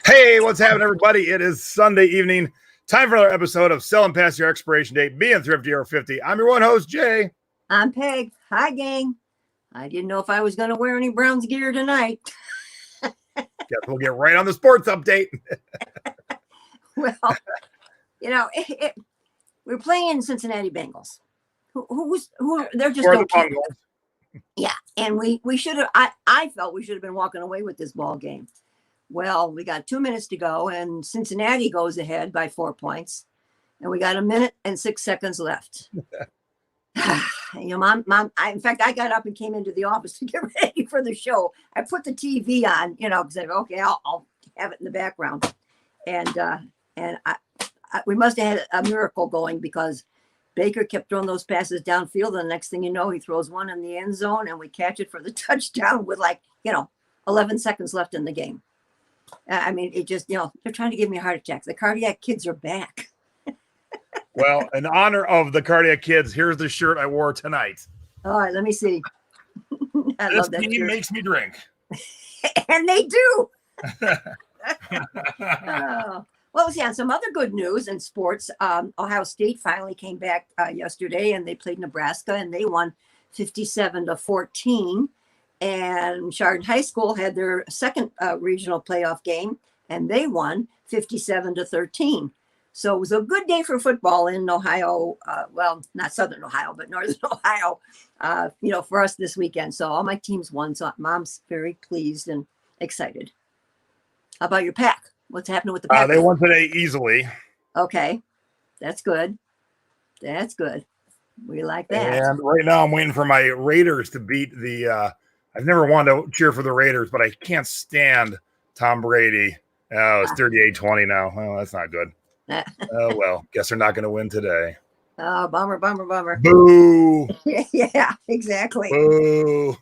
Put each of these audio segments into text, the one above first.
Hey, what's happening, everybody? It is Sunday evening. Time for another episode of Selling Past Your Expiration Date, being Thrifty or 50. I'm your one host, Jay. I'm Peg. Hi, gang. I didn't know if I was going to wear any Browns gear tonight. Guess we'll get right on the sports update. Well, we're playing Cincinnati Bengals. They're just okay. Yeah, and we should have. I felt we should have been walking away with this ball game. Well, we got 2 minutes to go, and Cincinnati goes ahead by 4 points, and we got 1 minute and 6 seconds left. Mom, in fact, I got up and came into the office to get ready for the show. I put the TV on, because okay, I'll have it in the background, and we must have had a miracle going because Baker kept throwing those passes downfield, and the next thing you know, he throws one in the end zone, and we catch it for the touchdown with 11 seconds left in the game. I mean, it just, they're trying to give me a heart attack. The cardiac kids are back. Well, in honor of the cardiac kids, here's the shirt I wore tonight. All right, let me see. I love that team makes me drink. And they do. Well, yeah, some other good news in sports. Ohio State finally came back yesterday, and they played Nebraska, and they won 57-14. And Chardon High School had their second regional playoff game, and they won 57-13. So it was a good day for football in Ohio. Well, not Southern Ohio, but Northern Ohio, for us this weekend. So all my teams won. So Mom's very pleased and excited. How about your pack? What's happening with the pack? They won today easily. Okay. That's good. That's good. We like that. And right now I'm waiting for my Raiders to beat the I've never wanted to cheer for the Raiders, but I can't stand Tom Brady. Oh, it's 38-20 now. Well, that's not good. Oh, well, guess they're not going to win today. Oh, bummer. Boo. Yeah, exactly. Boo.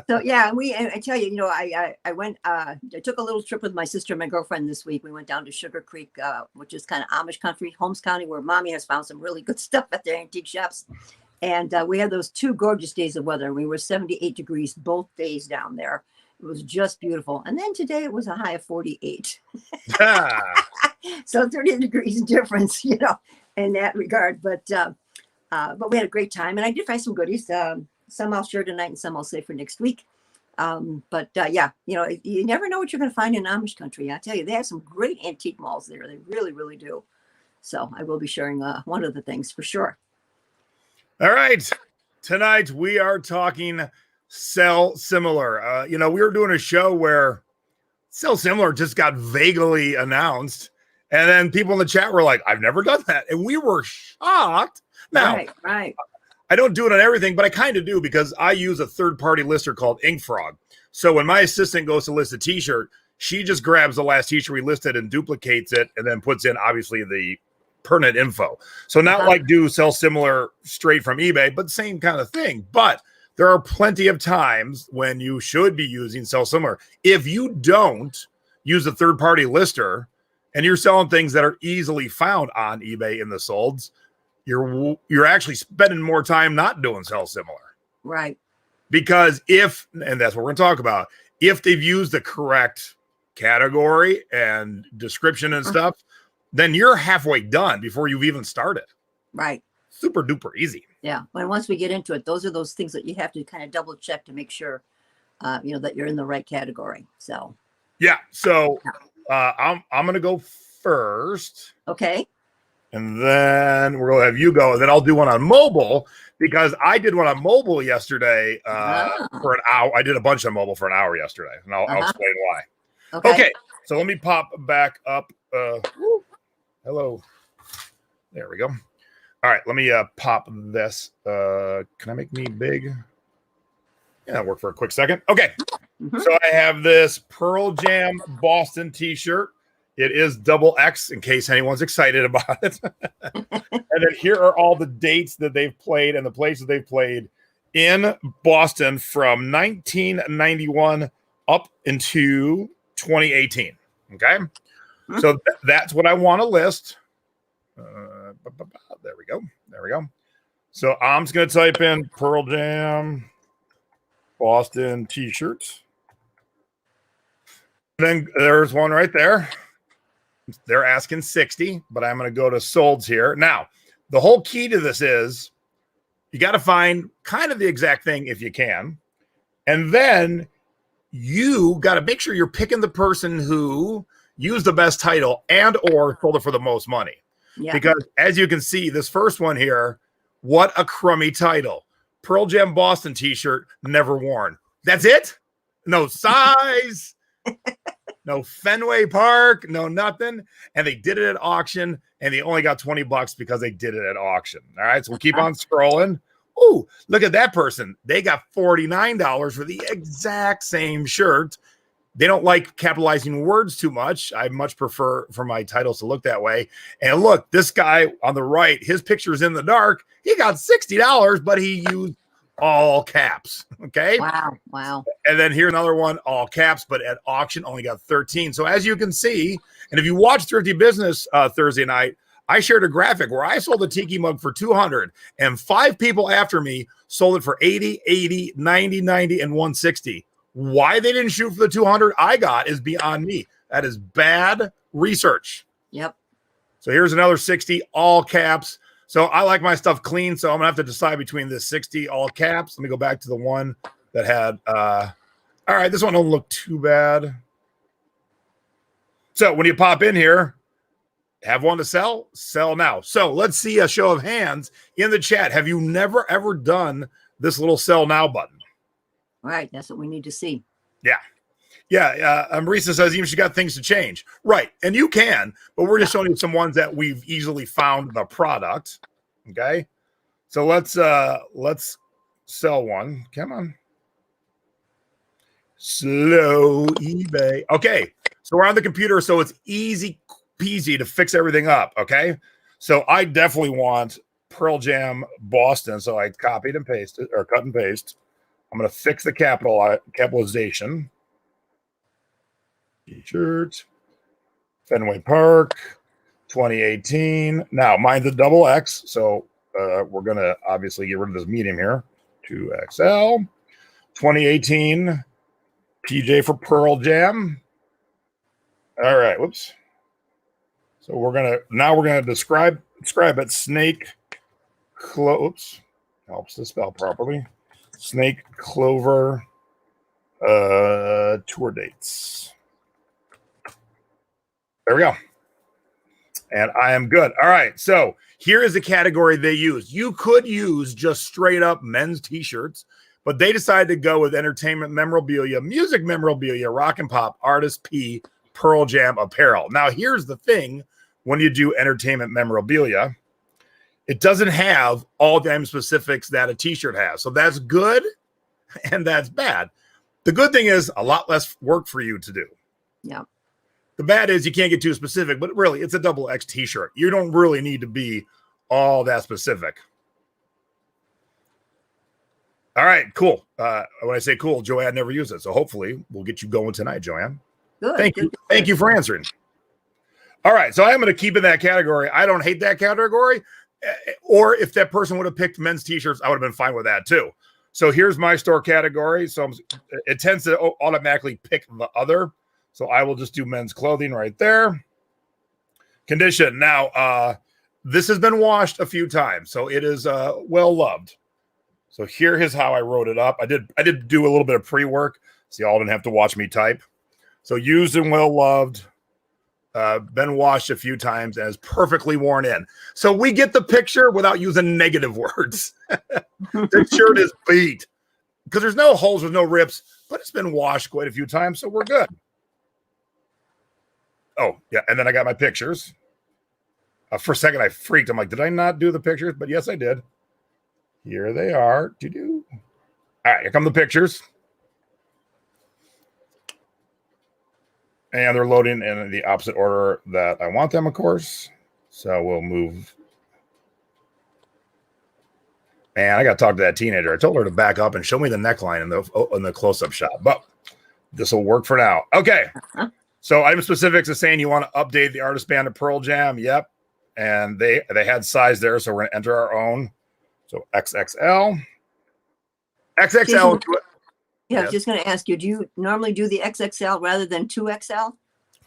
So, yeah, I tell you, I went, I took a little trip with my sister and my girlfriend this week. We went down to Sugar Creek, which is kind of Amish country, Holmes County, where Mommy has found some really good stuff at their antique shops. And we had those 2 gorgeous days of weather. We were 78 degrees both days down there. It was just beautiful. And then today it was a high of 48. So 30 degrees difference, in that regard. But we had a great time. And I did find some goodies. Some I'll share tonight and some I'll save for next week. Yeah, you never know what you're going to find in Amish country. I tell you, they have some great antique malls there. They really, really do. So I will be sharing one of the things for sure. All right. Tonight we are talking Sell Similar. We were doing a show where Sell Similar just got vaguely announced. And then people in the chat were like, I've never done that. And we were shocked. Now, right. I don't do it on everything, but I kind of do because I use a third-party lister called InkFrog. So when my assistant goes to list a t-shirt, she just grabs the last t-shirt we listed and duplicates it and then puts in, obviously, the pertinent info. So not like do Sell Similar straight from eBay, but same kind of thing. But there are plenty of times when you should be using Sell Similar. If you don't use a third-party lister and you're selling things that are easily found on eBay in the solds, you're actually spending more time not doing Sell Similar. Right. Because and that's what we're going to talk about, if they've used the correct category and description and stuff, then you're halfway done before you've even started. Right. Super duper easy. Yeah. When once we get into it, those are those things that you have to kind of double check to make sure, that you're in the right category. So. Yeah. So I'm going to go first. Okay. And then we're going to have you go. And then I'll do one on mobile because I did one on mobile yesterday for an hour. I did a bunch on mobile for an hour yesterday. And I'll explain why. Okay. So let me pop back up. Hello. There we go. All right. Let me pop this. Can I make me big? Yeah, that'll work for a quick second. Okay. So I have this Pearl Jam Boston t-shirt. It is XX in case anyone's excited about it. And then here are all the dates that they've played and the places they've played in Boston from 1991 up into 2018. Okay. So that's what I want to list. There we go. So I'm just going to type in Pearl Jam Boston t-shirts. Then there's one right there. They're asking 60, but I'm going to go to solds here. Now, the whole key to this is you got to find kind of the exact thing if you can. And then you got to make sure you're picking the person who used the best title and or sold it for the most money. Yeah. Because as you can see, this first one here, what a crummy title. Pearl Jam Boston t-shirt, never worn. That's it? No size, no Fenway Park, no nothing. And they did it at auction, and they only got $20 because they did it at auction. All right, so we'll keep on scrolling. Ooh, look at that person. They got $49 for the exact same shirt. They don't like capitalizing words too much. I much prefer for my titles to look that way. And look, this guy on the right, his picture is in the dark. He got $60, but he used all caps. Okay. Wow. And then here's another one, all caps, but at auction only got 13. So as you can see, and if you watch Thrifty Business Thursday night, I shared a graphic where I sold a tiki mug for 200 and 5 people after me sold it for 80, 80, 90, 90, and 160. Why they didn't shoot for the 200 I got is beyond me. That is bad research. Yep. So here's another 60, all caps. So I like my stuff clean, so I'm going to have to decide between this 60, all caps. Let me go back to the one that had, all right, this one don't look too bad. So when you pop in here, have one to sell? Sell now. So let's see a show of hands in the chat. Have you never, ever done this little sell now button? Right. That's what we need to see. Yeah. Yeah. Marisa says even she got things to change. Right. And you can, but we're just showing you some ones that we've easily found the product. Okay. So let's sell one. Come on. Slow eBay. Okay. So we're on the computer, so it's easy peasy to fix everything up. Okay. So I definitely want Pearl Jam Boston. So I copied and pasted or cut and paste. I'm going to fix the capitalization. T-shirt, Fenway Park, 2018. Now, mine's a double X, so we're going to obviously get rid of this medium here. 2XL, 2018, PJ for Pearl Jam. All right, whoops. So we're going to describe it. Snake, oops, helps to spell properly. Snake Clover tour dates. There we go. And I am good. All right. So here is the category they use. You could use just straight up men's t-shirts, but they decided to go with entertainment memorabilia, music memorabilia, rock and pop, artist P, Pearl Jam apparel. Now, here's the thing when you do entertainment memorabilia. It doesn't have all the item specifics that a t-shirt has. So that's good and that's bad. The good thing is a lot less work for you to do. Yeah. The bad is you can't get too specific, but really it's a double X t-shirt. You don't really need to be all that specific. All right, cool. When I say cool, Joanne never used it. So hopefully we'll get you going tonight, Joanne. Good. Thank you. Thank you for answering. All right. So I'm going to keep in that category. I don't hate that category. Or if that person would have picked men's t-shirts, I would have been fine with that too. So here's my store category. So it tends to automatically pick the other. So I will just do men's clothing right there. Condition. Now, this has been washed a few times, so it is well loved. So here is how I wrote it up. I did do a little bit of pre-work, so y'all didn't have to watch me type. So used and well loved. Been washed a few times and is perfectly worn in. So we get the picture without using negative words. The shirt is beat because there's no holes, there's no rips, but it's been washed quite a few times, so we're good. Oh, yeah, and then I got my pictures. For a second, I freaked. I'm like, did I not do the pictures? But yes, I did. Here they are. All right, here come the pictures. And they're loading in the opposite order that I want them, of course. So we'll move. And I got to talk to that teenager. I told her to back up and show me the neckline in the close-up shot. But this will work for now. Okay. So item specifics is saying you want to update the artist band of Pearl Jam. Yep. And they had size there, so we're going to enter our own. So XXL. XXL. Yeah, I was just going to ask you, do you normally do the XXL rather than 2XL?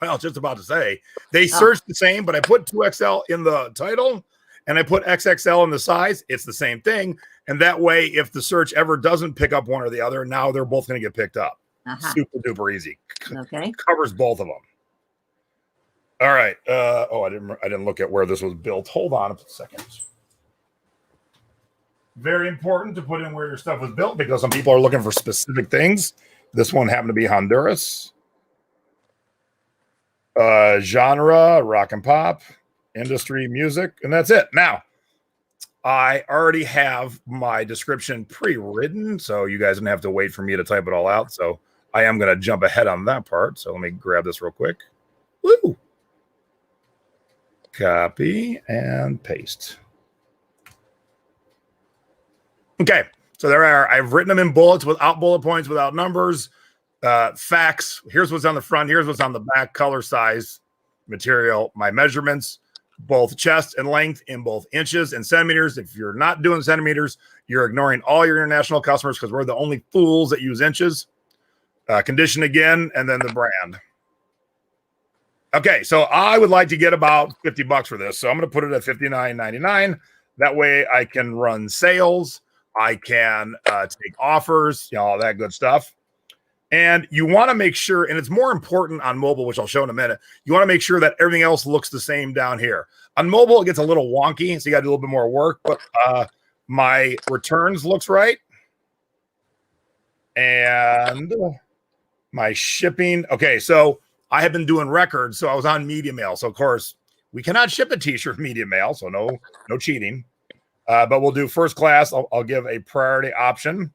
Well, I was just about to say they search the same, but I put 2XL in the title and I put XXL in the size. It's the same thing. And that way, if the search ever doesn't pick up one or the other, now they're both going to get picked up. Super duper easy. Okay. Covers both of them. All right. I didn't look at where this was built. Hold on a second. Very important to put in where your stuff was built because some people are looking for specific things. This one happened to be Honduras. Genre, rock and pop, industry, music, and that's it. Now, I already have my description pre-written, so you guys don't have to wait for me to type it all out. So I am going to jump ahead on that part. So let me grab this real quick. Woo! Copy and paste. Okay, so there are. I've written them in bullets without bullet points, without numbers. Facts. Here's what's on the front. Here's what's on the back. Color, size, material. My measurements, both chest and length in both inches and centimeters. If you're not doing centimeters, you're ignoring all your international customers because we're the only fools that use inches. Condition again, and then the brand. Okay, so I would like to get about $50 for this. So I'm going to put it at $59.99. That way I can run sales. I can take offers, all that good stuff. And you want to make sure, and it's more important on mobile, which I'll show in a minute. You want to make sure that everything else looks the same down here. On mobile, it gets a little wonky, so you got to do a little bit more work. But my returns looks right. And my shipping. Okay, so I have been doing records, so I was on media mail. So, of course, we cannot ship a t-shirt media mail, so no cheating. But we'll do first class. I'll give a priority option.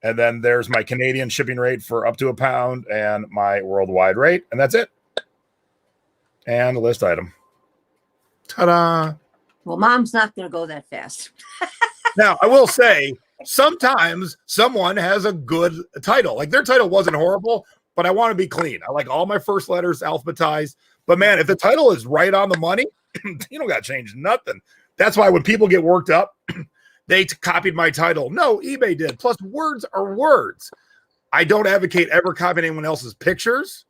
And then there's my Canadian shipping rate for up to £1 and my worldwide rate. And that's it. And the list item. Ta-da. Well, Mom's not going to go that fast. Now, I will say, sometimes someone has a good title. Like their title wasn't horrible, but I want to be clean. I like all my first letters alphabetized. But man, if the title is right on the money, you don't got to change nothing. That's why when people get worked up, they copied my title. No, eBay did. Plus, words are words. I don't advocate ever copying anyone else's pictures,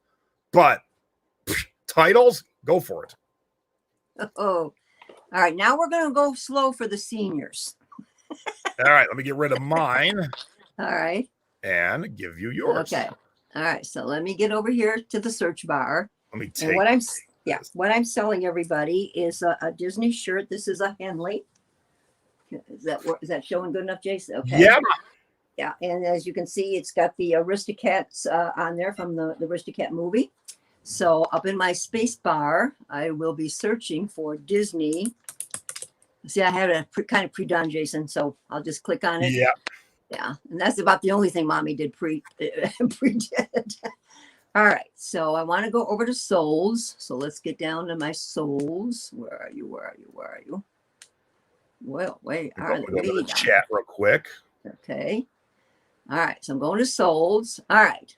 but titles, go for it. Oh, all right. Now we're going to go slow for the seniors. All right, let me get rid of mine. All right. And give you yours. Okay. All right. So let me get over here to the search bar. Let me take. And what I'm selling everybody is a Disney shirt. This is a Henley. Is that showing good enough, Jason? Okay. Yeah. Yeah. And as you can see, it's got the Aristocats on there from the Aristocat movie. So up in my space bar, I will be searching for Disney. See, I had a kind of pre-done, Jason, so I'll just click on it. Yeah. Yeah. And that's about the only thing Mommy did pre-did. All right. So I want to go over to souls. So let's get down to my souls. Where are you? Well, wait. All right. Go to the chat real quick. Okay. All right. So I'm going to souls. All right.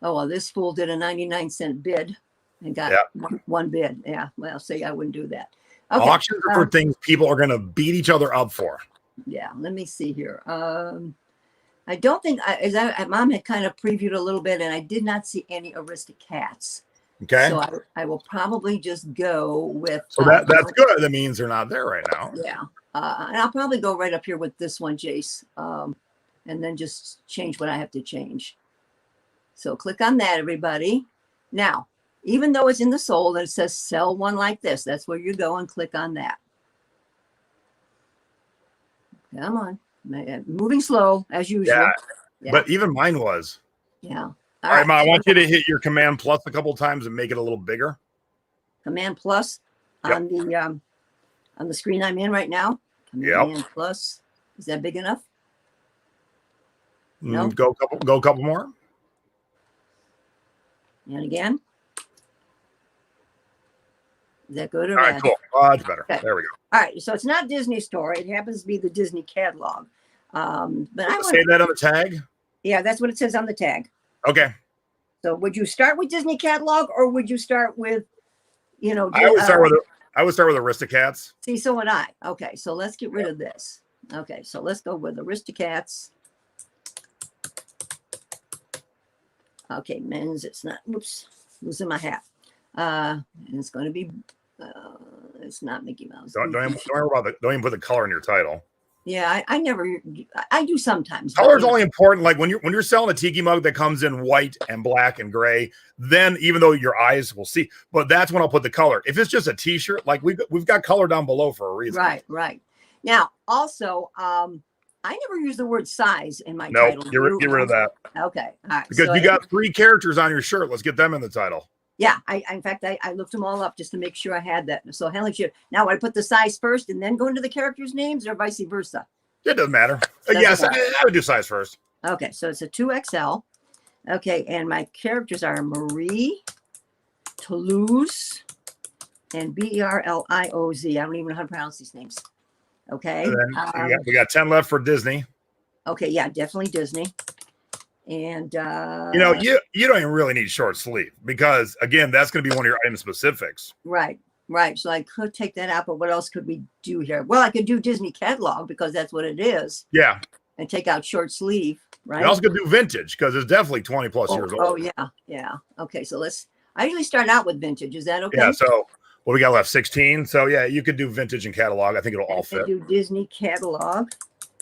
Oh, well, this fool did a 99-cent bid and got one bid. Yeah. Well, see, I wouldn't do that. Okay. Auctions are for things people are going to beat each other up for. Yeah. Let me see here. I don't think Mom had kind of previewed a little bit, and I did not see any Aristocats. Okay. So I will probably just go with. So that's good. That means they're not there right now. Yeah. And I'll probably go right up here with this one, Jace, and then just change what I have to change. So click on that, everybody. Now, even though it's in the sold and it says sell one like this, that's where you go and click on that. Come on. Moving slow as usual. Yeah. But even mine was. Yeah. All right, Ma, I want you to hit your Command Plus a couple of times and make it a little bigger. Command Plus on the screen I'm in right now. Command Plus. Is that big enough? No. Go a couple more. And again. Is that good or all right, cool. Much better. Okay. There we go. All right, so it's not Disney Store. It happens to be the Disney catalog. But I say that on the tag. Yeah, that's what it says on the tag. Okay. So would you start with Disney catalog, or would you start with, I would start with Aristocats. See, so would I. Okay, so let's get rid of this. Okay, so let's go with Aristocats. Okay, men's. It's not. Whoops, losing my hat. And it's going to be. It's not Mickey Mouse. Don't even put the color in your title. Yeah, I never. I do sometimes. Color's only important. Like when you're selling a tiki mug that comes in white and black and gray, then even though your eyes will see, but that's when I'll put the color. If it's just a T-shirt, like we've got color down below for a reason. Right. Now, also, I never use the word size in my title. title. Get rid of that. Okay, all right. Because you got 3 characters on your shirt. Let's get them in the title. Yeah, in fact, I looked them all up just to make sure I had that. So Henley should. Now, I put the size first and then go into the characters' names, or vice versa. It doesn't matter. Yes, I would do size first. Okay, so it's a 2XL. Okay, and my characters are Marie, Toulouse, and Berlioz. I don't even know how to pronounce these names. Okay. We got 10 left for Disney. Okay, yeah, definitely Disney. And you don't even really need short sleeve because again, that's going to be one of your item specifics. Right. So I could take that out, but what else could we do here? Well, I could do Disney catalog because that's what it is. Yeah. And take out short sleeve, right? You also could do vintage because it's definitely 20 plus years old. Oh yeah. Okay, so I usually start out with vintage. Is that okay? Yeah. So what we got left? 16. So yeah, you could do vintage and catalog. I think it'll all fit. Do Disney catalog.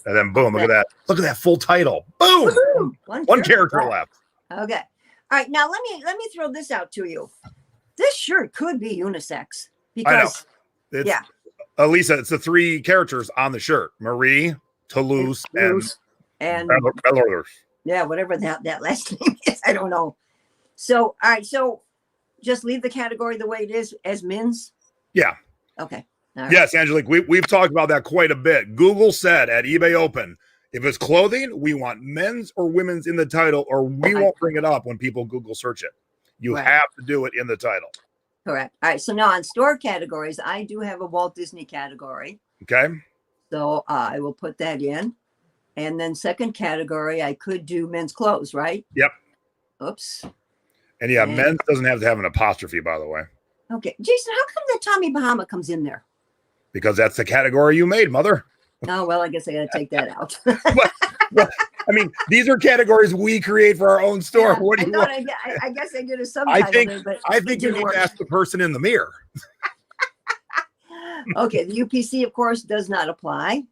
And then boom, look at that. Look at that full title. Boom. One character left. Okay. All right. Now let me throw this out to you. This shirt could be unisex because Lisa, it's the 3 characters on the shirt. Marie, Toulouse, and Belarus. Yeah, whatever that last name is. I don't know. So all right, so just leave the category the way it is as men's. Yeah. Okay. Right. Yes, Angelique, we've talked about that quite a bit. Google said at eBay Open, if it's clothing, we want men's or women's in the title, or we won't bring it up when people Google search it. You have to do it in the title. Correct. All right. So now on store categories, I do have a Walt Disney category. Okay. So I will put that in. And then second category, I could do men's clothes, right? Yep. Oops. And men's doesn't have to have an apostrophe, by the way. Okay. Jason, how come the Tommy Bahama comes in there? Because that's the category you made, mother. Oh, well, I guess I got to take that out. I mean, these are categories we create for our own store. Yeah, what do you want? I guess I did a subtitle. I think you need to ask the person in the mirror. Okay, the UPC, of course, does not apply.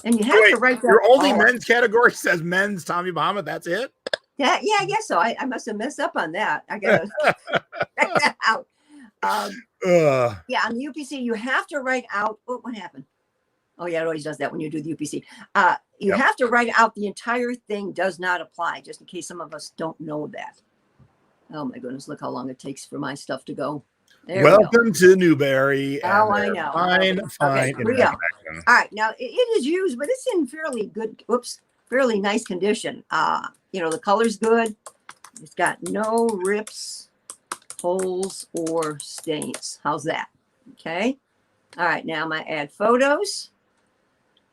And you have to write that. Your only men's category says men's Tommy Bahama. That's it? Yeah, I guess so. I must have messed up on that. I got to check that out. Yeah, on the UPC, you have to write out. What happened? Oh, yeah, it always does that when you do the UPC. You have to write out the entire thing does not apply, just in case some of us don't know that. Oh, my goodness. Look how long it takes for my stuff to go. Welcome to Newberry. Oh, I know. Fine. Okay, here we go. All right. Now, it is used, but it's in fairly nice condition. The color's good. It's got no rips, holes, or stains. How's that? Okay. All right. Now, my add photos.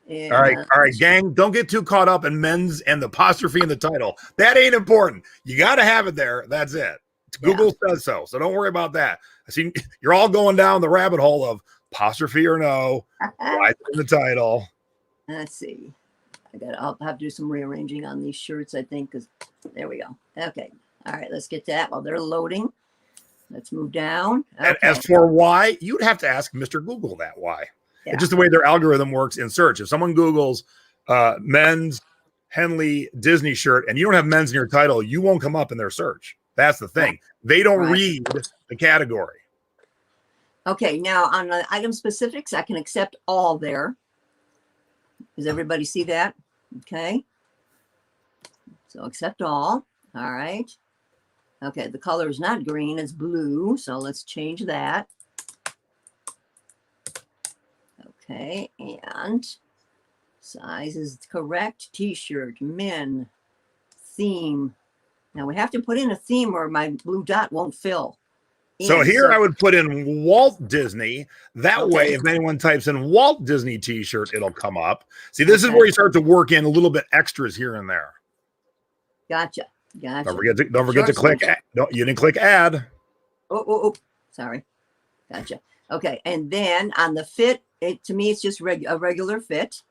And, all right, gang. Don't get too caught up in men's and the apostrophe in the title. That ain't important. You got to have it there. That's it. Google says so. So don't worry about that. I see you're all going down the rabbit hole of apostrophe or no. Right in the title. Let's see. I'll have to do some rearranging on these shirts, I think, because there we go. Okay. All right. Let's get that while they're loading. Let's move down. Okay. And as for why, you'd have to ask Mr. Google that why. Yeah. It's just the way their algorithm works in search. If someone Googles men's Henley Disney shirt and you don't have men's in your title, you won't come up in their search. That's the thing. They don't read the category. Okay. Now on the item specifics, I can accept all there. Does everybody see that? Okay. So accept all. All right. Okay. The color is not green. It's blue. So let's change that. Okay. And size is correct. T-shirt, men, theme. Now we have to put in a theme or my blue dot won't fill. So here I would put in Walt Disney. That way, if anyone types in Walt Disney T-shirt, it'll come up. See, this is where you start to work in a little bit extras here and there. Gotcha. Don't forget to click. You didn't click add. Oh. Sorry. Gotcha. Okay. And then on the fit, to me, it's just a regular fit.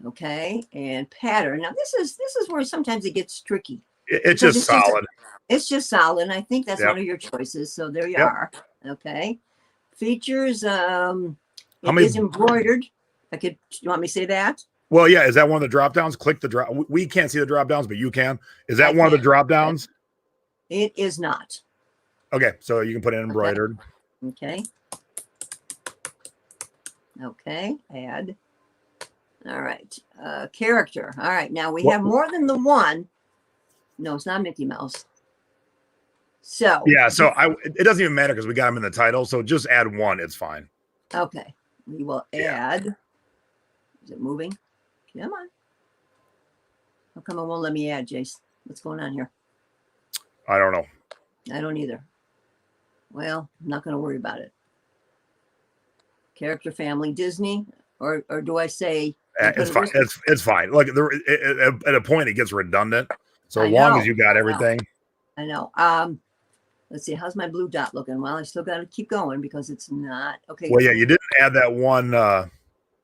Okay. And pattern. Now this is where sometimes it gets tricky. It's just solid. It's just solid. And I think that's one of your choices. So there you are. Okay. Features. It is embroidered. You want me to say that? Well, yeah. Is that one of the drop downs? Click the drop. We can't see the drop downs, but you can. Is that one of the drop downs? It is not. Okay, so you can put in embroidered. Okay. Okay. Add. All right. Character. All right. Now we have more than the one. No, it's not Mickey Mouse. So yeah, so it doesn't even matter because we got them in the title. So just add one. It's fine. Okay. We will add. Is it moving? Come on. How come it won't let me add, Jace? What's going on here? I don't know. I don't either. Well, I'm not going to worry about it. Character family Disney, or do I say it's fine? It's fine. Look, at a point it gets redundant. So as long as you got everything. I know. Let's see. How's my blue dot looking? Well, I still got to keep going because it's not okay. Well, yeah, you didn't add that one.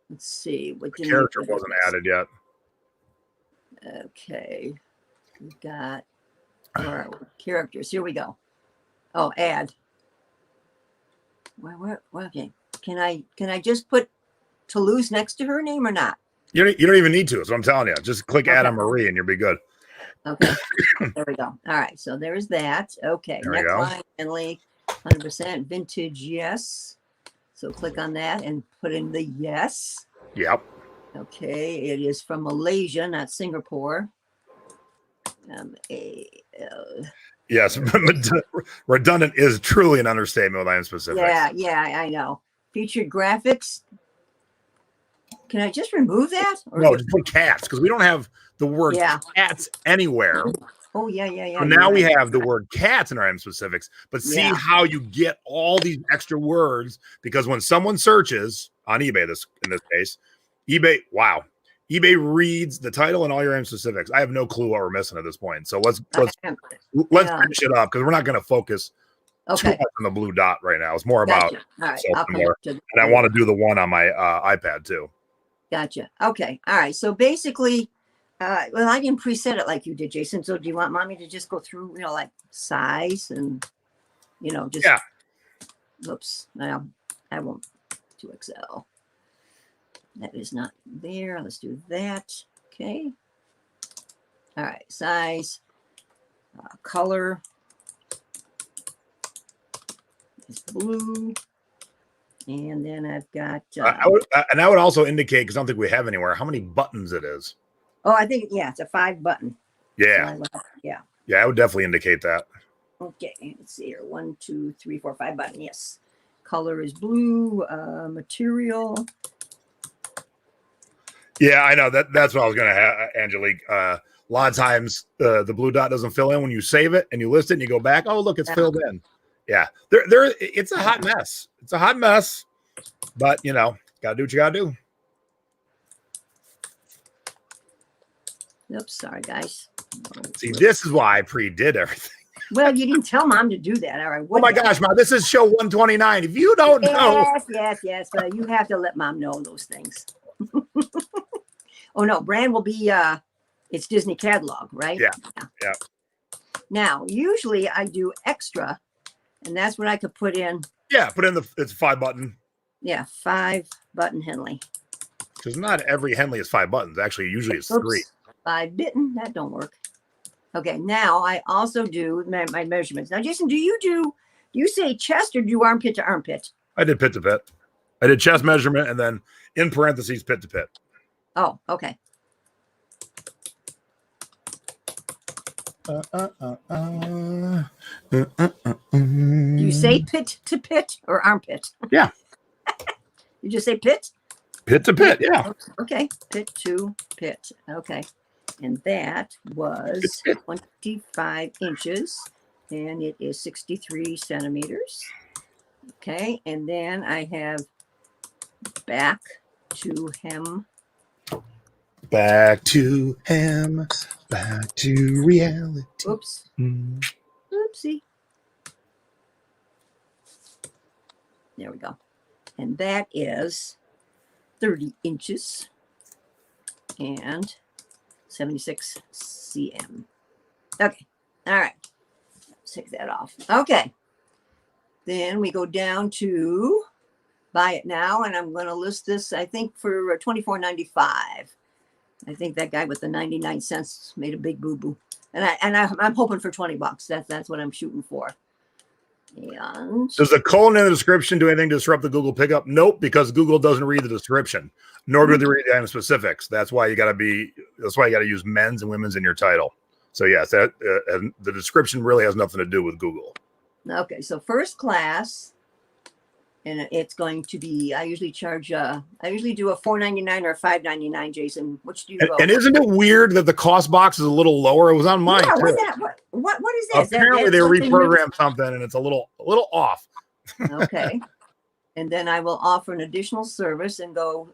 Let's see. What character wasn't added yet. Okay, we've got our characters. Here we go. Oh, add. Where? Okay. Can I just put Toulouse next to her name or not? You don't even need to. So I'm telling you, just click Anna Marie and you'll be good. Okay. There we go. All right. So there's that. Okay. There we go. Neckline, Henley, 100% vintage. Yes. So click on that and put in the yes. Yep. Okay. It is from Malaysia, not Singapore. Yes. Redundant is truly an understatement with I am specific. Yeah, I know. Featured graphics. Can I just remove that? Or no, just put cats because we don't have the word cats anywhere. Oh, yeah. So now we have the word cats in our M specifics, but see how you get all these extra words because when someone searches on eBay, in this case, eBay reads the title and all your M specifics. I have no clue what we're missing at this point. So let's finish it up because we're not going to focus too much on the blue dot right now. It's more about and I want to do the one on my iPad too. Gotcha. Okay. All right. So basically, well, I didn't preset it like you did, Jason. So do you want mommy to just go through, like size and, just. Oops. No, I won't. 2XL. That is not there. Let's do that. Okay. All right. Size, color is blue. And then I've got. I would also indicate, because I don't think we have anywhere, how many buttons it is. Oh, I think, it's a 5 button. Yeah. So yeah, I would definitely indicate that. Okay. Let's see here. 1, 2, 3, 4, 5 button. Yes. Color is blue. Material. Yeah, I know that's what I was going to have, Angelique. A lot of times the blue dot doesn't fill in when you save it and you list it and you go back. Oh, look, it's filled in. Yeah, it's a hot mess. It's a hot mess, but gotta do what you gotta do. Oops, sorry guys. See, this is why I pre-did everything. Well, you didn't tell mom to do that. All right. Oh my gosh, Mom, this is show 129. If you don't know. Yes. You have to let mom know those things. Oh no, brand will be it's Disney catalog, right? Yeah. Now, usually I do extra. And that's what I could put in. Yeah, put in it's 5 button. Yeah, 5 button Henley. Because not every Henley is 5 buttons. Actually, usually it's 3. 5 button. That don't work. Okay, now I also do my measurements. Now, Jason, do you say chest or do you armpit to armpit? I did pit to pit. I did chest measurement and then in parentheses pit to pit. Oh, okay. You say pit to pit or armpit? Yeah. You just say pit? Pit to pit, yeah. Okay, pit to pit. Okay. And that was 25 inches and it is 63 centimeters. Okay, and then I have back to hem. Back to hem, back to reality. Oops. Oopsie. There we go. And that is 30 inches and 76 cm. Okay. All right. Let's take that off. Okay. Then we go down to buy it now, and I'm going to list this, I think, for $24.95. I think that guy with the 99 cents made a big boo-boo. I'm hoping for $20. That's what I'm shooting for. And does the colon in the description do anything to disrupt the Google pickup? Nope, because Google doesn't read the description, nor do they read the item specifics. That's why you got to use men's and women's in your title. So yes, the description really has nothing to do with Google. Okay, so first class, and it's going to be, I usually do a $4.99 or a $5.99, Jason. Which do you go? And isn't it weird that the cost box is a little lower? It was on mine. Yeah, too. What is this? Apparently they reprogrammed something and it's a little off. Okay. And then I will offer an additional service and go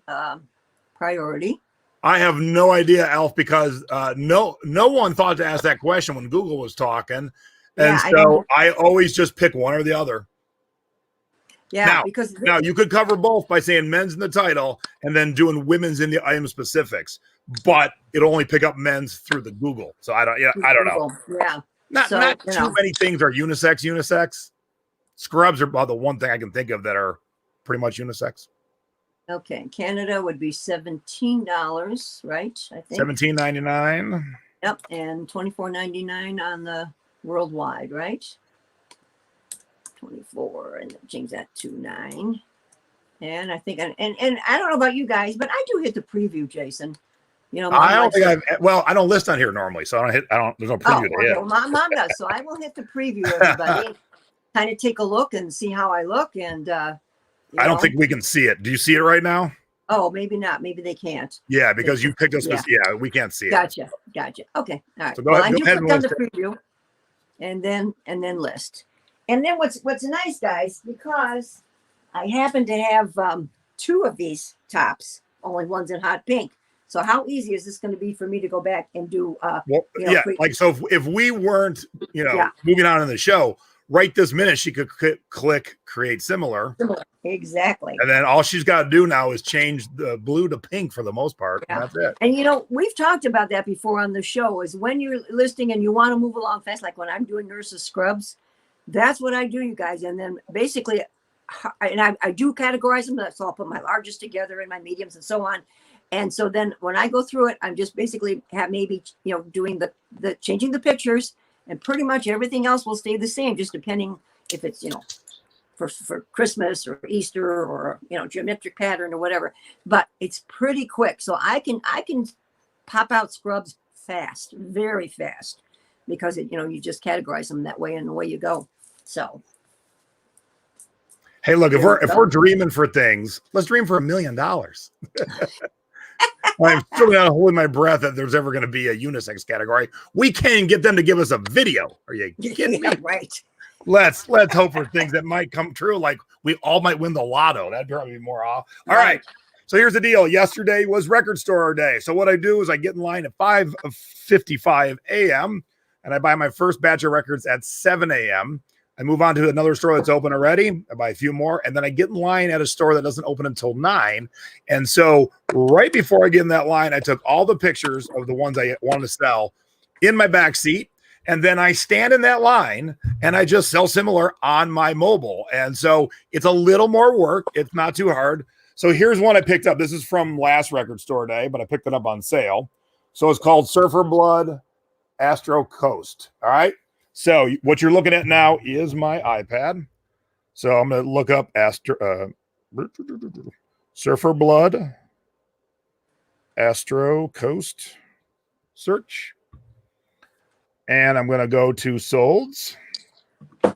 priority. I have no idea, Alf, because no one thought to ask that question when Google was talking. And so I always just pick one or the other. Yeah, now you could cover both by saying men's in the title and then doing women's in the item specifics, but it'll only pick up men's through the Google. So I don't know. Yeah. Not too many things are unisex. Scrubs are about the one thing I can think of that are pretty much unisex. Okay. Canada would be $17, right? I think $17.99. Yep. And $24.99 on the worldwide, right? 24, and change that to 9. And I think, and I don't know about you guys, but I do hit the preview, Jason. You know, I don't think I don't list on here normally, so there's no preview to hit. Well, mom does, so I will hit the preview, everybody. Kind of take a look and see how I look, and I don't think we can see it. Do you see it right now? Oh, maybe not. Maybe they can't. Yeah, because you picked us. Yeah, we can't see it. Gotcha. Okay. All right. So go ahead I do and click on the preview, and then list. And then what's nice, guys, because I happen to have 2 of these tops, only one's in hot pink. So how easy is this going to be for me to go back and do? So if we weren't, moving on in the show, right this minute, she could click create similar. Exactly. And then all she's got to do now is change the blue to pink for the most part. Yeah. And that's it. And we've talked about that before on the show, is when you're listing and you want to move along fast, like when I'm doing nurses scrubs. That's what I do, you guys. And then basically, and I do categorize them. So I'll put my largest together and my mediums and so on. And so then when I go through it, I'm just basically doing the changing the pictures, and pretty much everything else will stay the same, just depending if it's, for Christmas or Easter or, geometric pattern or whatever. But it's pretty quick. So I can pop out scrubs fast, very fast, because you just categorize them that way and away you go. So, hey, look, if we're dreaming for things, let's dream for $1 million. I'm still not holding my breath that there's ever going to be a unisex category. We can't get them to give us a video. Are you kidding me? Right. Let's hope for things that might come true. Like we all might win the lotto. That'd probably be more off. All right. So here's the deal. Yesterday was record store day. So what I do is I get in line at 5:55 a.m. and I buy my first batch of records at 7 a.m. I move on to another store that's open already. I buy a few more, and then I get in line at a store that doesn't open until 9. And so right before I get in that line, I took all the pictures of the ones I wanted to sell in my back seat, and then I stand in that line, and I just sell similar on my mobile. And so it's a little more work. It's not too hard. So here's one I picked up. This is from last record store day, but I picked it up on sale. So it's called Surfer Blood Astro Coast. All right. So what you're looking at now is my iPad. So I'm going to look up Surfer Blood Astro Coast search. And I'm going to go to solds. And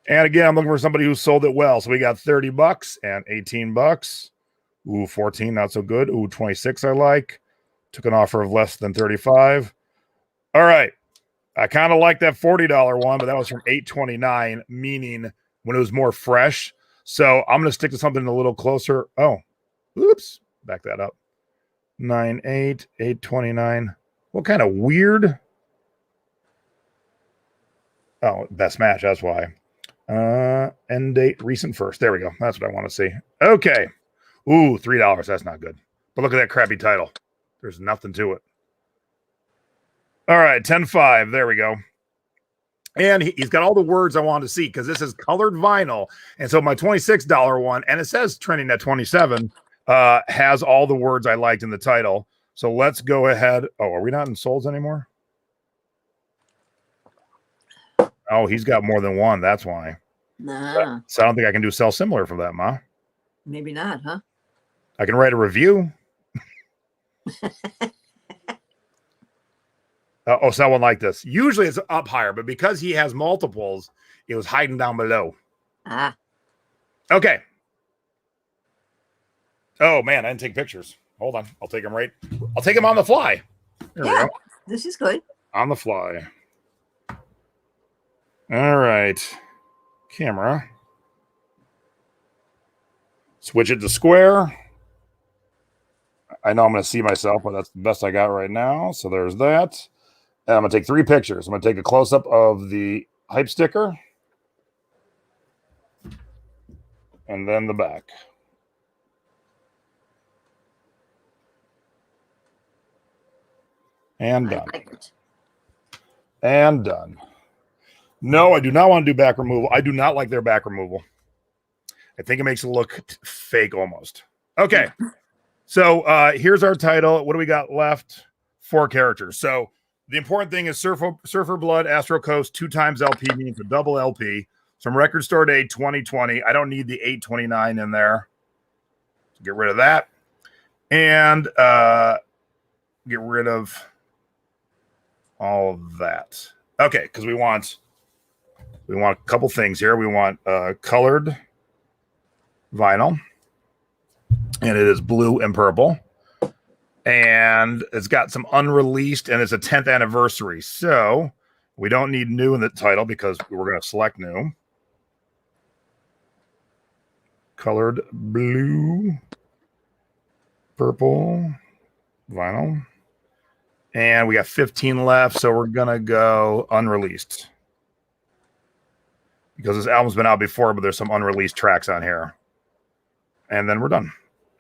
again, I'm looking for somebody who sold it well. So we got $30 and $18. Ooh, 14, not so good. Ooh, 26 I like. Took an offer of less than 35. All right. I kind of like that $40 one, but that was from $8.29, meaning when it was more fresh. So I'm going to stick to something a little closer. Oh, oops. Back that up. 9.8, $8.29. What kind of weird? Oh, best match. That's why. End date, recent first. There we go. That's what I want to see. Okay. Ooh, $3. That's not good. But look at that crappy title. There's nothing to it. All right, 10.5. There we go. And he's got all the words I want to see because this is colored vinyl. And so my $26 one, and it says trending at 27, has all the words I liked in the title. So let's go ahead. Oh, are we not in Souls anymore? Oh, he's got more than one. That's why. Nah. So I don't think I can do sell similar for that, Ma. Maybe not, huh? I can write a review. Someone like this. Usually it's up higher, but because he has multiples, it was hiding down below. Ah. Okay. Oh, man, I didn't take pictures. Hold on. I'll take them on the fly. There we go. This is good. On the fly. All right. Camera. Switch it to square. I know I'm going to see myself, but that's the best I got right now. So there's that. And I'm going to take 3 pictures. I'm going to take a close-up of the hype sticker. And then the back. And done. I like it. And done. No, I do not want to do back removal. I do not like their back removal. I think it makes it look fake almost. Okay. So here's our title. What do we got left? 4 characters. So the important thing is Surfer Blood, Astro Coast, 2 times LP means a double LP. Some record store date 2020. I don't need the 829 in there. Get rid of that. And get rid of all of that. Okay, because we want a couple things here. We want colored vinyl, and it is blue and purple. And it's got some unreleased, and it's a 10th anniversary. So we don't need new in the title because we're going to select new. Colored blue, purple, vinyl. And we got 15 left, so we're going to go unreleased. Because this album's been out before, but there's some unreleased tracks on here. And then we're done.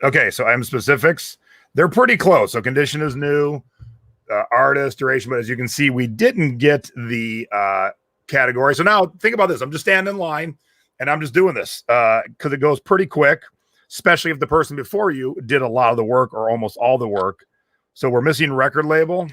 Okay, so item specifics. They're pretty close. So condition is new, artist, duration, but as you can see, we didn't get the category. So now think about this. I'm just standing in line, and I'm just doing this because it goes pretty quick, especially if the person before you did a lot of the work or almost all the work. So we're missing record label.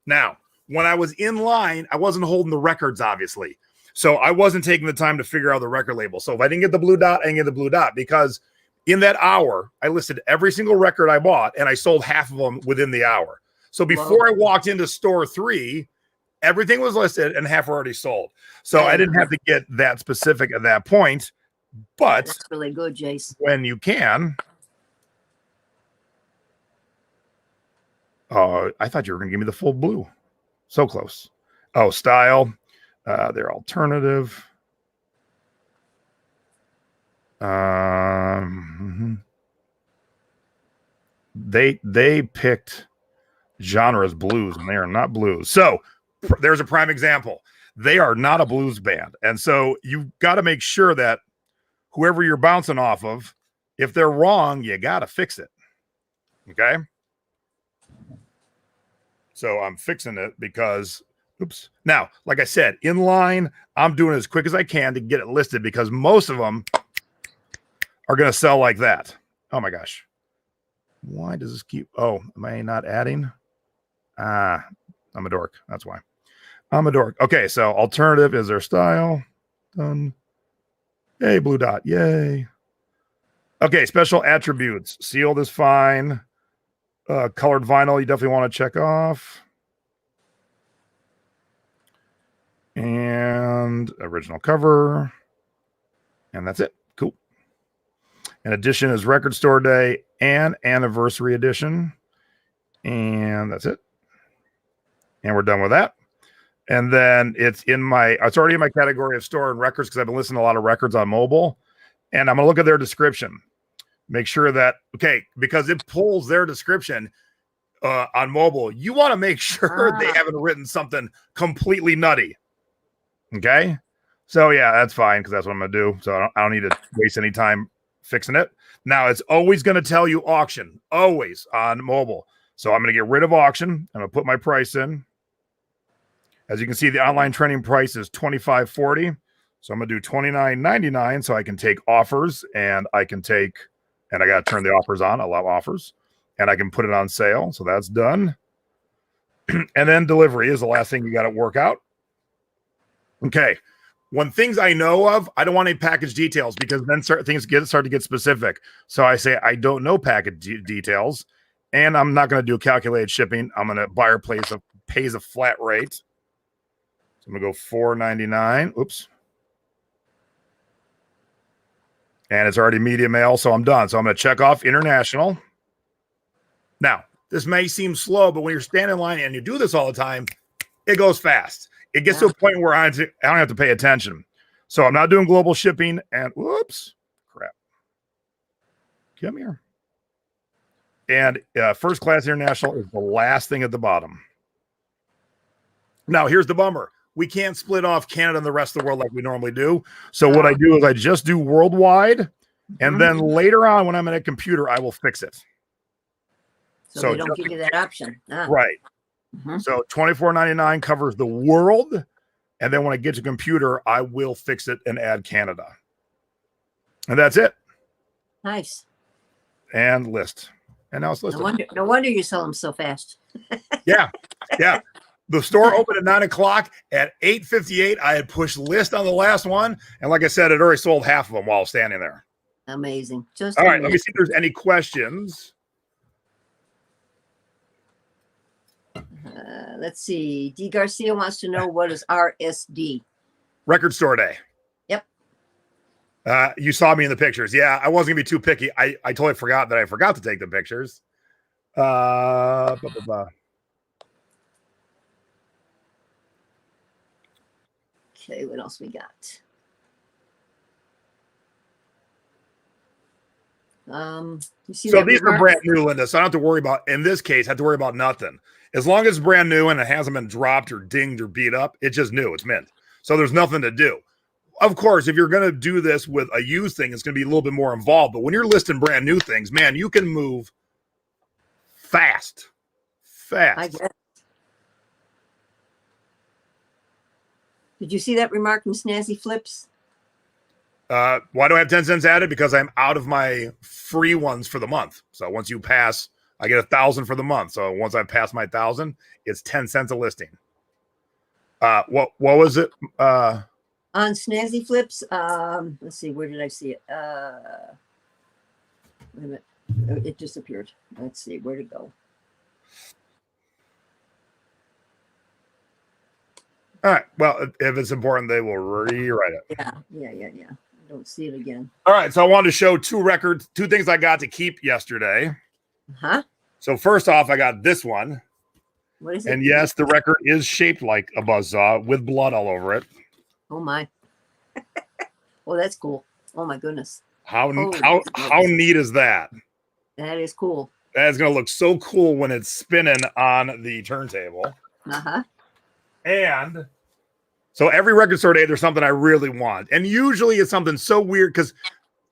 Now, when I was in line, I wasn't holding the records, obviously. So I wasn't taking the time to figure out the record label. So if I didn't get the blue dot, I didn't get the blue dot because in that hour, I listed every single record I bought, and I sold half of them within the hour. So before I walked into store 3, everything was listed and half were already sold. So I didn't have to get that specific at that point. But that's really good, Jace. When you can. I thought you were going to give me the full blue. So close. Oh, style. They're alternative. They picked genres blues, and they are not blues. So there's a prime example. They are not a blues band, and so you've got to make sure that whoever you're bouncing off of, if they're wrong, you got to fix it. Okay. So I'm fixing it because, oops. Now, like I said, in line, I'm doing it as quick as I can to get it listed because most of them are going to sell like that. Oh my gosh. Why does this keep, am I not adding? I'm a dork. That's why. I'm a dork. Okay, so alternative is their style. Done. Hey, blue dot. Yay. Okay, special attributes. Sealed is fine. Colored vinyl, you definitely want to check off. And original cover. And that's it. Cool. And edition is record store day and anniversary edition. And that's it. And we're done with that. And then it's already in my category of store and records because I've been listening to a lot of records on mobile. And I'm going to look at their description. Make sure that, because it pulls their description on mobile. You want to make sure they haven't written something completely nutty. Okay. So yeah, that's fine because that's what I'm going to do. So I don't need to waste any time fixing it. Now it's always going to tell you auction, always on mobile. So I'm going to get rid of auction. I'm going to put my price in. As you can see, the online trending price is $25.40. So I'm going to do $29.99 so I can take offers and I got to turn the offers on, allow offers, and I can put it on sale. So that's done. And then delivery is the last thing you got to work out. Okay. When things I know of, I don't want any package details because then things start to get specific. So I say, I don't know package details and I'm not going to do calculated shipping. I'm going to buyer pays a flat rate. So I'm going to go $4.99. Oops. And it's already media mail, so I'm done. So I'm going to check off international. Now, this may seem slow, but when you're standing in line and you do this all the time, it goes fast. It gets to a point where I don't have to pay attention. So I'm not doing global shipping and whoops, crap. Come here. And first class international is the last thing at the bottom. Now, here's the bummer. We can't split off Canada and the rest of the world like we normally do. So what I do is I just do worldwide. And then later on, when I'm in a computer, I will fix it. So they don't give you that option. Right. So $24.99 covers the world. And then when I get to computer, I will fix it and add Canada. And that's it. Nice. And list. And now it's listed. No wonder you sell them so fast. Yeah. The store opened at 9 o'clock. At 8:58, I had pushed list on the last one. And like I said, it already sold half of them while standing there. Amazing. All right, let me see if there's any questions. Let's see. D. Garcia wants to know what is RSD? Record store day. Yep. You saw me in the pictures. Yeah, I wasn't going to be too picky. I totally forgot that I forgot to take the pictures. Okay, what else we got? You see so these are brand new, Linda. So I don't have to worry about, in this case, I have to worry about nothing. As long as it's brand new and it hasn't been dropped or dinged or beat up, it's just new. It's mint. So there's nothing to do. Of course, if you're going to do this with a used thing, it's going to be a little bit more involved. But when you're listing brand new things, man, you can move fast. I guess. Did you see that remark from Snazzy Flips? Why do I have 10 cents added? Because I'm out of my free ones for the month. So once you pass, I get 1,000 for the month. So once I pass my 1,000, it's 10 cents a listing. What was it? On Snazzy Flips. Let's see. Where did I see it? Wait a minute. It disappeared. Let's see. Where'd it go? All right. Well, if it's important, they will rewrite it. Yeah. I don't see it again. All right. So I wanted to show two things I got to keep yesterday. So first off, I got this one. What is it? And yes, the record is shaped like a buzzsaw with blood all over it. Oh my. Oh, that's cool. Oh my goodness. How neat is that? That is cool. That is going to look so cool when it's spinning on the turntable. And so every record store day, there's something I really want. And usually it's something so weird because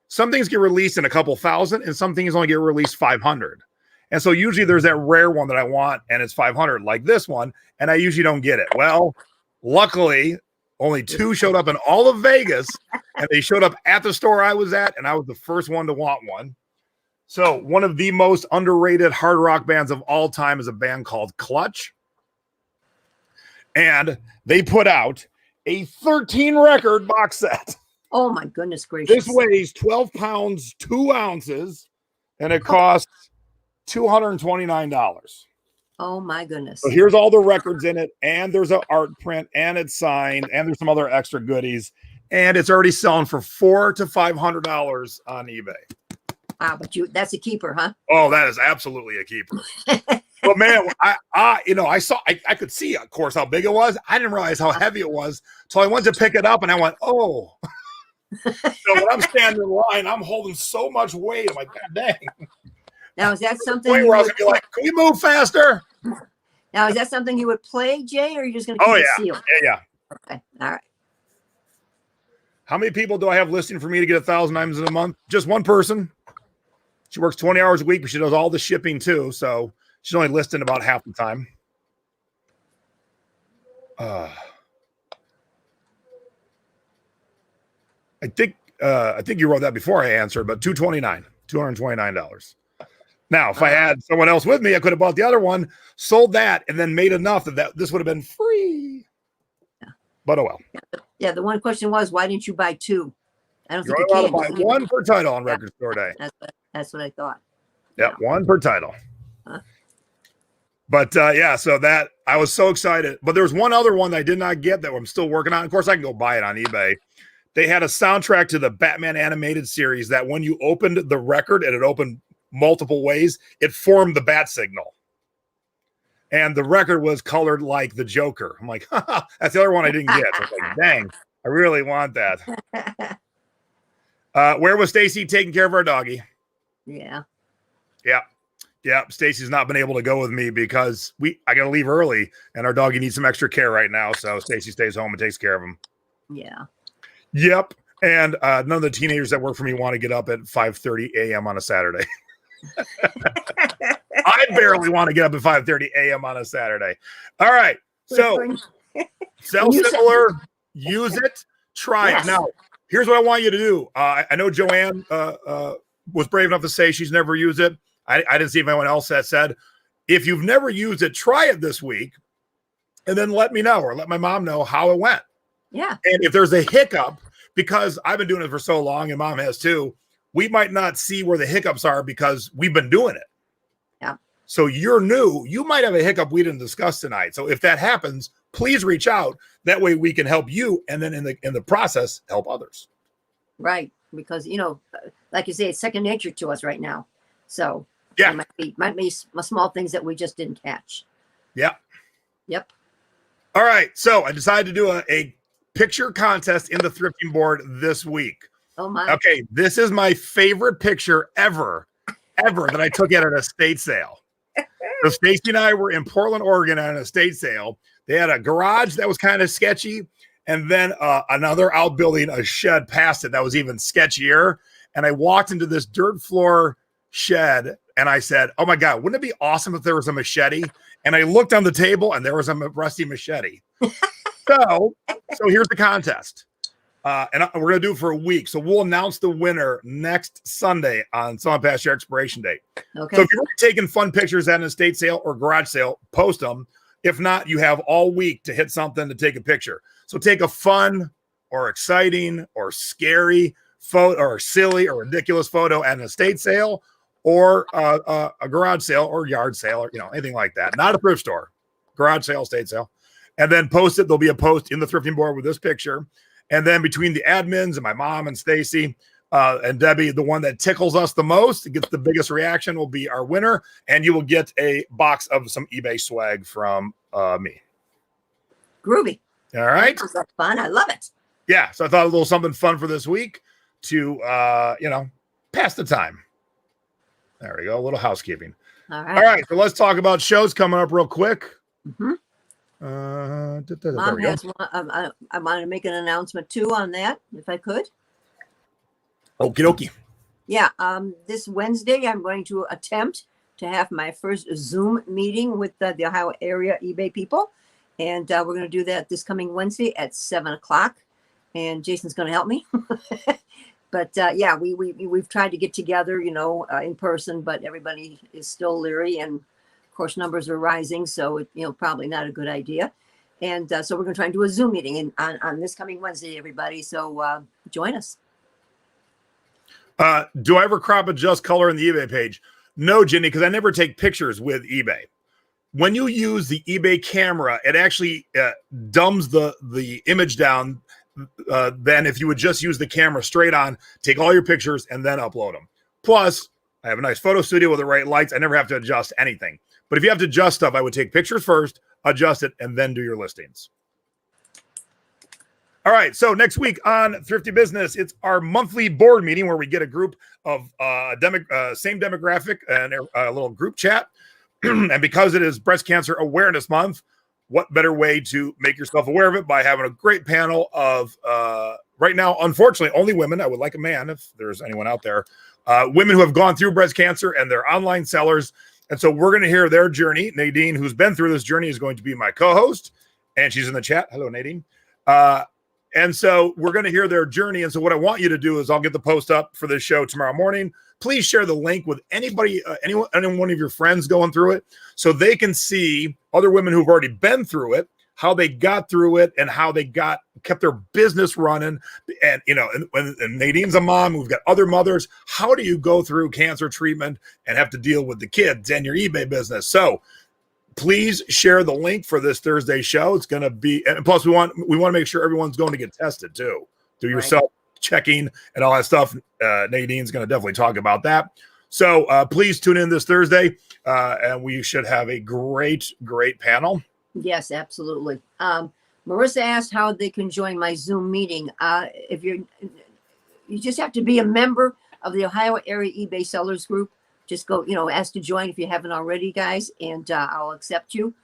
some things get released in a couple thousand and some things only get released 500. And so usually there's that rare one that I want and it's 500 like this one. And I usually don't get it. Well, luckily only 2 showed up in all of Vegas and they showed up at the store I was at. And I was the first one to want one. So one of the most underrated hard rock bands of all time is a band called Clutch. And they put out a 13 record box set. Oh my goodness gracious. This weighs 12 pounds, 2 ounces, and it costs $229. Oh my goodness. So here's all the records in it, and there's an art print, and it's signed, and there's some other extra goodies, and it's already selling for $400 to $500 on eBay. Wow, but that's a keeper, huh? Oh, that is absolutely a keeper. But man, I could see, of course, how big it was. I didn't realize how heavy it was. So I went to pick it up and I went, oh. So when I'm standing in line, I'm holding so much weight. I'm like, God dang. Now, is that something where I was gonna be like, can we move faster? Now, is that something you would play, Jay, or are you just going to keep it sealed? Yeah. Okay. All right. How many people do I have listing for me to get 1,000 items in a month? Just one person. She works 20 hours a week, but she does all the shipping too. So she's only listing about half the time. I think you wrote that before I answered, but $229. Now, if I had someone else with me, I could have bought the other one, sold that, and then made enough that this would have been free. Yeah. But oh well. Yeah, the one question was, why didn't you buy two? I don't think you can. Buy one per title on Record Store Day. That's what I thought. Yeah, one per title. But yeah, so that I was so excited. But there's one other one that I did not get that I'm still working on. Of course, I can go buy it on eBay. They had a soundtrack to the Batman animated series that when you opened the record and it opened multiple ways, it formed the bat signal. And the record was colored like the Joker. I'm like, that's the other one I didn't get. I was like, dang, I really want that. Where was Stacy taking care of our doggy? Yeah. Yeah. Stacy's not been able to go with me because I got to leave early and our doggy needs some extra care right now. So Stacy stays home and takes care of him. Yeah. Yep. And none of the teenagers that work for me want to get up at 5:30 a.m. on a Saturday. I barely want to get up at 5:30 a.m. on a Saturday. All right. So sell similar, use it, try it. Now, here's what I want you to do. I know Joanne was brave enough to say she's never used it. I didn't see if anyone else that said, if you've never used it, try it this week and then let me know or let my mom know how it went. Yeah. And if there's a hiccup, because I've been doing it for so long and mom has too, we might not see where the hiccups are because we've been doing it. Yeah. So you're new. You might have a hiccup we didn't discuss tonight. So if that happens, please reach out. That way we can help you. And then in the process, help others. Right. Because, like you say, it's second nature to us right now. So yeah, might be small things that we just didn't catch. Yep. All right. So I decided to do a picture contest in the thrifting board this week. Oh my. Okay. This is my favorite picture ever that I took at an estate sale. So Stacy and I were in Portland, Oregon at an estate sale. They had a garage that was kind of sketchy. And then another outbuilding, a shed past it that was even sketchier. And I walked into this dirt floor shed and I said, oh my God, wouldn't it be awesome if there was a machete? And I looked on the table and there was a rusty machete. So here's the contest. And we're going to do it for a week. So we'll announce the winner next Sunday on Someone Past Your Expiration Date. Okay. So if you're taking fun pictures at an estate sale or garage sale, post them. If not, you have all week to hit something to take a picture. So take a fun or exciting or scary photo or silly or ridiculous photo at an estate sale or a garage sale or yard sale or anything like that. Not a thrift store, garage sale, estate sale. And then post it. There'll be a post in the thrifting board with this picture. And then between the admins and my mom and Stacy and Debbie, the one that tickles us the most, gets the biggest reaction, will be our winner. And you will get a box of some eBay swag from me. Groovy. All right. That's fun. I love it. Yeah. So I thought a little something fun for this week to, pass the time. There we go. A little housekeeping. All right. All right. So let's talk about shows coming up real quick. Mm-hmm. Mom has one. I wanted to make an announcement too on that, if I could. Okie dokie. Yeah. This Wednesday, I'm going to attempt to have my first Zoom meeting with the Ohio area eBay people. And we're going to do that this coming Wednesday at 7:00. And Jason's going to help me. But yeah, we've tried to get together, in person, but everybody is still leery. And of course, numbers are rising. So, probably not a good idea. And so we're going to try and do a Zoom meeting on this coming Wednesday, everybody. So join us. Do I ever crop adjust color in the eBay page? No, Jenny, because I never take pictures with eBay. When you use the eBay camera, it actually dumbs the image down than if you would just use the camera straight on, take all your pictures, and then upload them. Plus, I have a nice photo studio with the right lights. I never have to adjust anything. But if you have to adjust stuff, I would take pictures first, adjust it, and then do your listings. All right, so next week on Thrifty Business, it's our monthly board meeting where we get a group of same demographic and a little group chat. And because it is Breast Cancer Awareness Month, what better way to make yourself aware of it by having a great panel of, right now, unfortunately, only women. I would like a man if there's anyone out there. Women who have gone through breast cancer and they're online sellers. And so we're going to hear their journey. Nadine, who's been through this journey, is going to be my co-host. and she's in the chat. Hello, Nadine. And so we're going to hear their journey. And so what I want you to do is I'll get the post up for this show tomorrow morning. Please share the link with anybody, any one of your friends going through it, so they can see other women who've already been through it, how they got through it, and how they kept their business running. And, you know, and Nadine's a mom. We've got other mothers. How do you go through cancer treatment and have to deal with the kids and your eBay business? So please share the link for this Thursday show. It's going to be, and plus we want to make sure everyone's going to get tested too. Do your self-checking and all that stuff. Nadine's going to definitely talk about that. So please tune in this Thursday, and we should have a great panel. Yes, absolutely. Marissa asked how they can join my Zoom meeting. If you just have to be a member of the Ohio Area eBay Sellers Group. Just go, ask to join if you haven't already, guys, and I'll accept you.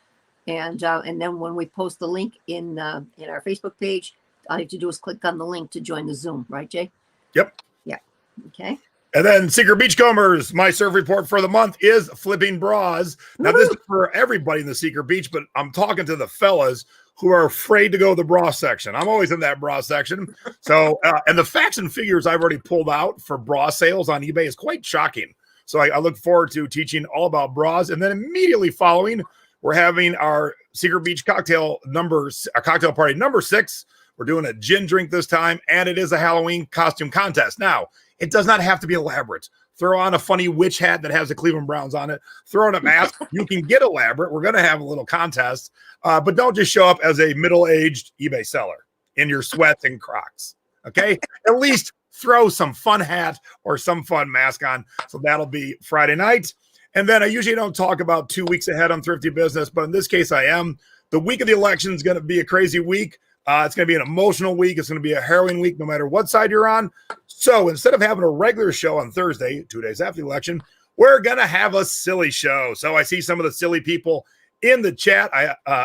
And then when we post the link in our Facebook page, all you have to do is click on the link to join the Zoom, right, Jay? Yep. Yeah. Okay. And then Secret Beachcombers, my serve report for the month is flipping bras. Now, this is for everybody in the Secret Beach, but I'm talking to the fellas who are afraid to go to the bra section. I'm always in that bra section. So, and the facts and figures I've already pulled out for bra sales on eBay is quite shocking. So I look forward to teaching all about bras. And then immediately following, we're having our Secret Beach cocktail party number 6. We're doing a gin drink this time, and it is a Halloween costume contest. Now, it does not have to be elaborate. Throw on a funny witch hat that has the Cleveland Browns on it. Throw on a mask. You can get elaborate. We're going to have a little contest. But don't just show up as a middle-aged eBay seller in your sweats and Crocs. Okay? At least throw some fun hat or some fun mask on. So that'll be Friday night. And then I usually don't talk about 2 weeks ahead on Thrifty Business, but in this case I am. The week of the election is going to be a crazy week. It's going to be an emotional week. It's going to be a harrowing week no matter what side you're on. So instead of having a regular show on Thursday, 2 days after the election, we're going to have a silly show. So I see some of the silly people in the chat.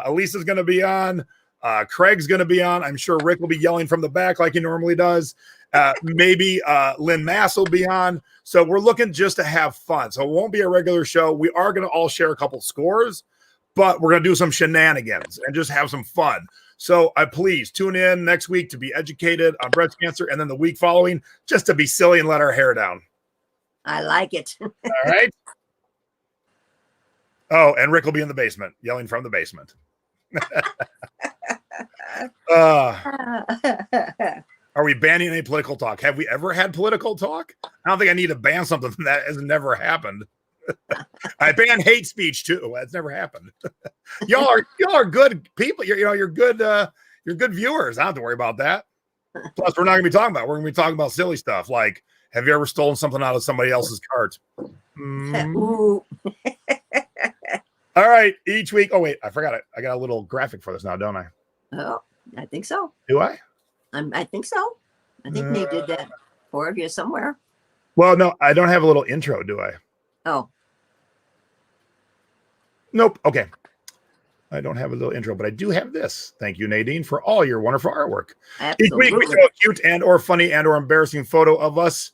Elisa's going to be on. Craig's going to be on. I'm sure Rick will be yelling from the back like he normally does. Maybe Lynn Mass will be on. So we're looking just to have fun. So it won't be a regular show. We are going to all share a couple scores, but we're going to do some shenanigans and just have some fun. So please tune in next week to be educated on breast cancer, and then the week following just to be silly and let our hair down. I like it. All right. Oh, and Rick will be in the basement yelling from the basement. Are we banning any political talk? Have we ever had political talk? I don't think I need to ban something that has never happened. I ban hate speech too. That's never happened. y'all are good people. You're good viewers. I don't have to worry about that. Plus, we're not gonna be talking about. We're gonna be talking about silly stuff like, have you ever stolen something out of somebody else's cart? All right, each week. Oh wait, I forgot it. I got a little graphic for this now, don't I? Oh, I think so. Do I? I think so. I think Nate did that for you somewhere. Well, no, I don't have a little intro, do I? Oh. Nope. Okay. I don't have a little intro, but I do have this. Thank you, Nadine, for all your wonderful artwork. Absolutely. Each week we show a cute and or funny and or embarrassing photo of us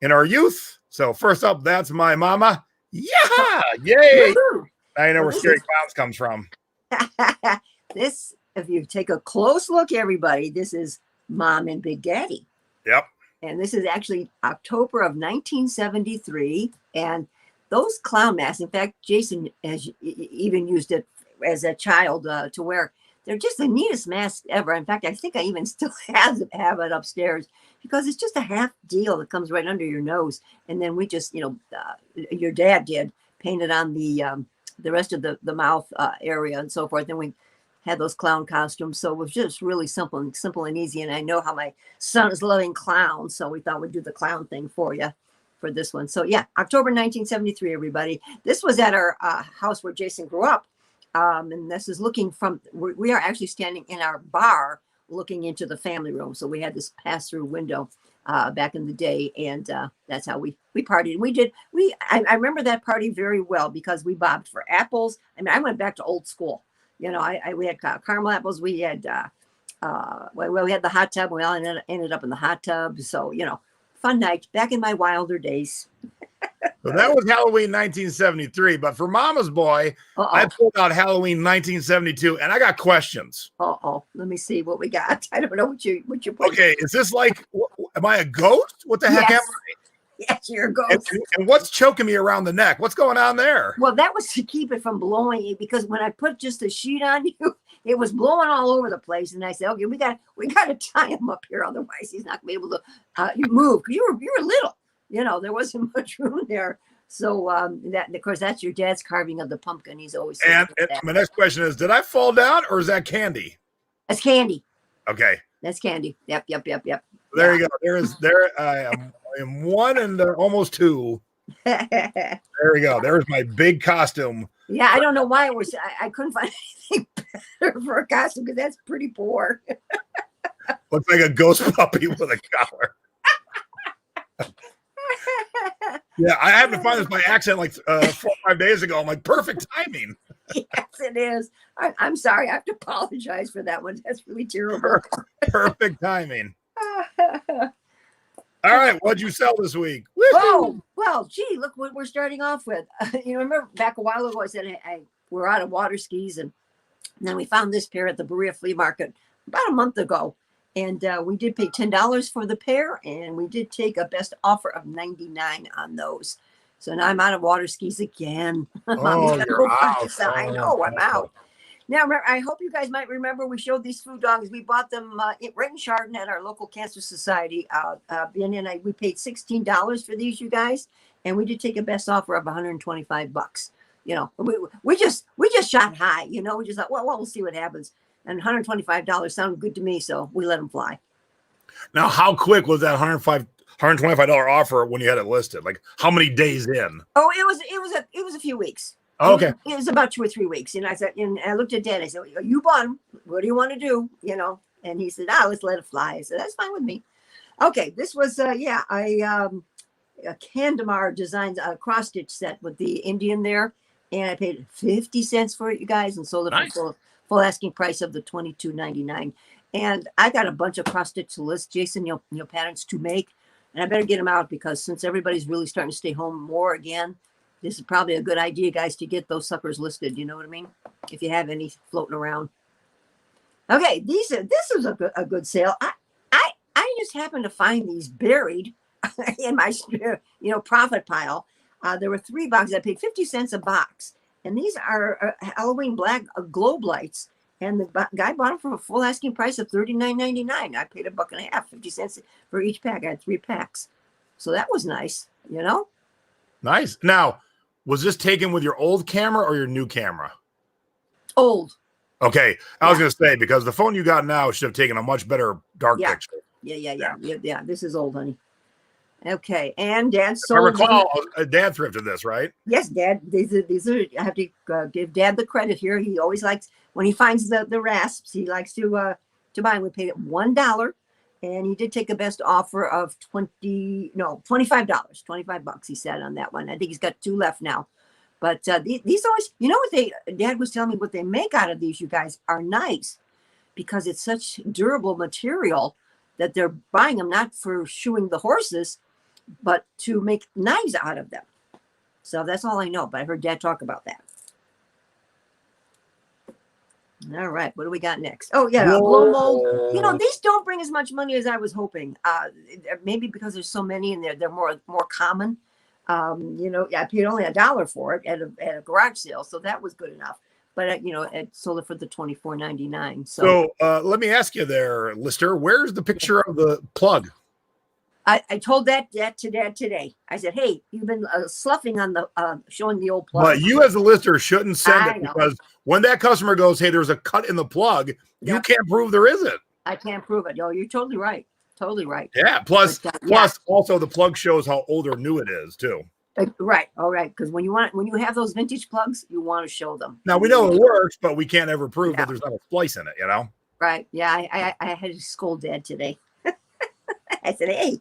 in our youth. So first up, that's my mama. Yeah. Yay. I know where Scary Clowns comes from. This, if you take a close look, everybody, this is Mom and Big Daddy. Yep. And this is actually October of 1973. And those clown masks, in fact, Jason has even used it as a child to wear. They're just the neatest masks ever. In fact, I think I even still have it upstairs because it's just a half deal that comes right under your nose. And then we just, your dad did painted on the rest of the mouth area and so forth. And we had those clown costumes. So it was just really simple and easy. And I know how my son is loving clowns. So we thought we'd do the clown thing for you for this one. So yeah, October 1973, everybody. This was at our house where Jason grew up. And this is looking from, we are actually standing in our bar looking into the family room. So we had this pass-through window back in the day. And that's how we partied. And I remember that party very well because we bobbed for apples. I mean, I went back to old school. We had caramel apples. We had, we had the hot tub. We all ended up in the hot tub. So, fun night back in my wilder days. So that was Halloween 1973. But for Mama's Boy, I pulled out Halloween 1972, and I got questions. Let me see what we got. I don't know what you Okay, is this like, am I a ghost? What the heck am I? Yes, you're a ghost. And what's choking me around the neck? What's going on there? Well, that was to keep it from blowing you, because when I put just a sheet on you, it was blowing all over the place. And I said, okay, we got to tie him up here, otherwise he's not gonna be able to move. You were little, there wasn't much room there. So that, of course, that's your dad's carving of the pumpkin. He's always and my next question is, did I fall down, or is that candy? That's candy. Okay, that's candy. Yep. There you go. I am 1 and almost 2. There we go. There's my big costume. Yeah, I don't know why it was. I couldn't find anything better for a costume, because that's pretty poor. Looks like a ghost puppy with a collar. Yeah, I happened to find this by accident like 4 or 5 days ago. I'm like, perfect timing. Yes, it is. I'm sorry. I have to apologize for that one. That's really terrible. Perfect timing. All right, what'd you sell this week? Oh, well, gee, look what we're starting off with. Remember back a while ago, I said we're out of water skis, and then we found this pair at the Berea Flea Market about a month ago, and we did pay $10 for the pair, and we did take a best offer of $99 on those. So now I'm out of water skis again. Mommy's gonna go find some. I know, I'm out. Now, I hope you guys might remember we showed these food dogs. We bought them right in Chardon at our local cancer society. We paid $16 for these, you guys, and we did take a best offer of $125. We just shot high. We just thought, well, we'll see what happens. And $125 sounded good to me, so we let them fly. Now, how quick was that $125 offer when you had it listed? Like, how many days in? Oh, it was a few weeks. Oh, okay. It was about 2 or 3 weeks. And I said, and I looked at Dad. I said, you bought them. What do you want to do? And he said, let's let it fly. I said, that's fine with me. Okay. This was, a Candemar designs a cross stitch set with the Indian there. And I paid 50 cents for it, you guys, and sold it for full asking price of the $22.99. And I got a bunch of cross stitch lists, Jason, patterns to make. And I better get them out, because since everybody's really starting to stay home more again, this is probably a good idea, guys, to get those suckers listed. You know what I mean? If you have any floating around. Okay, this is a good sale. I just happened to find these buried in my profit pile. There were 3 boxes. I paid 50 cents a box, and these are Halloween black globe lights. And the guy bought them for a full asking price of $39.99. I paid $1.50, 50 cents for each pack. I had 3 packs, so that was nice. Nice. Now, was this taken with your old camera or your new camera? Old. Okay. I was going to say, because the phone you got now should have taken a much better dark picture. Yeah. This is old, honey. Okay. And Dad sold. I recall, Dad thrifted this, right? Yes, Dad. These are. I have to give Dad the credit here. He always likes, when he finds the rasps, he likes to buy them. We paid it $1. And he did take a best offer of $25. $25, he said on that one. I think he's got 2 left now. But these always, what Dad was telling me, what they make out of these, you guys, are nice, because it's such durable material that they're buying them not for shoeing the horses, but to make knives out of them. So that's all I know. But I heard Dad talk about that. All right, what do we got next? Oh, yeah, blow mold. These don't bring as much money as I was hoping. Maybe because there's so many and they're more common. I paid only $1 for it at a garage sale, so that was good enough. But it sold it for the $24.99. So let me ask you there, Lister, where's the picture of the plug? I told that to Dad today. I said, hey, you've been sloughing on the showing the old plug. But you as a lister shouldn't send it, because when that customer goes, hey, there's a cut in the plug, you can't prove there isn't. I can't prove it. You're totally right. Totally right. Yeah. Plus also the plug shows how old or new it is too. Right. All right. Because when you have those vintage plugs, you want to show them. Now we know it works, but we can't ever prove that there's not a splice in it, Right. Yeah. I had to scold Dad today. I said, hey,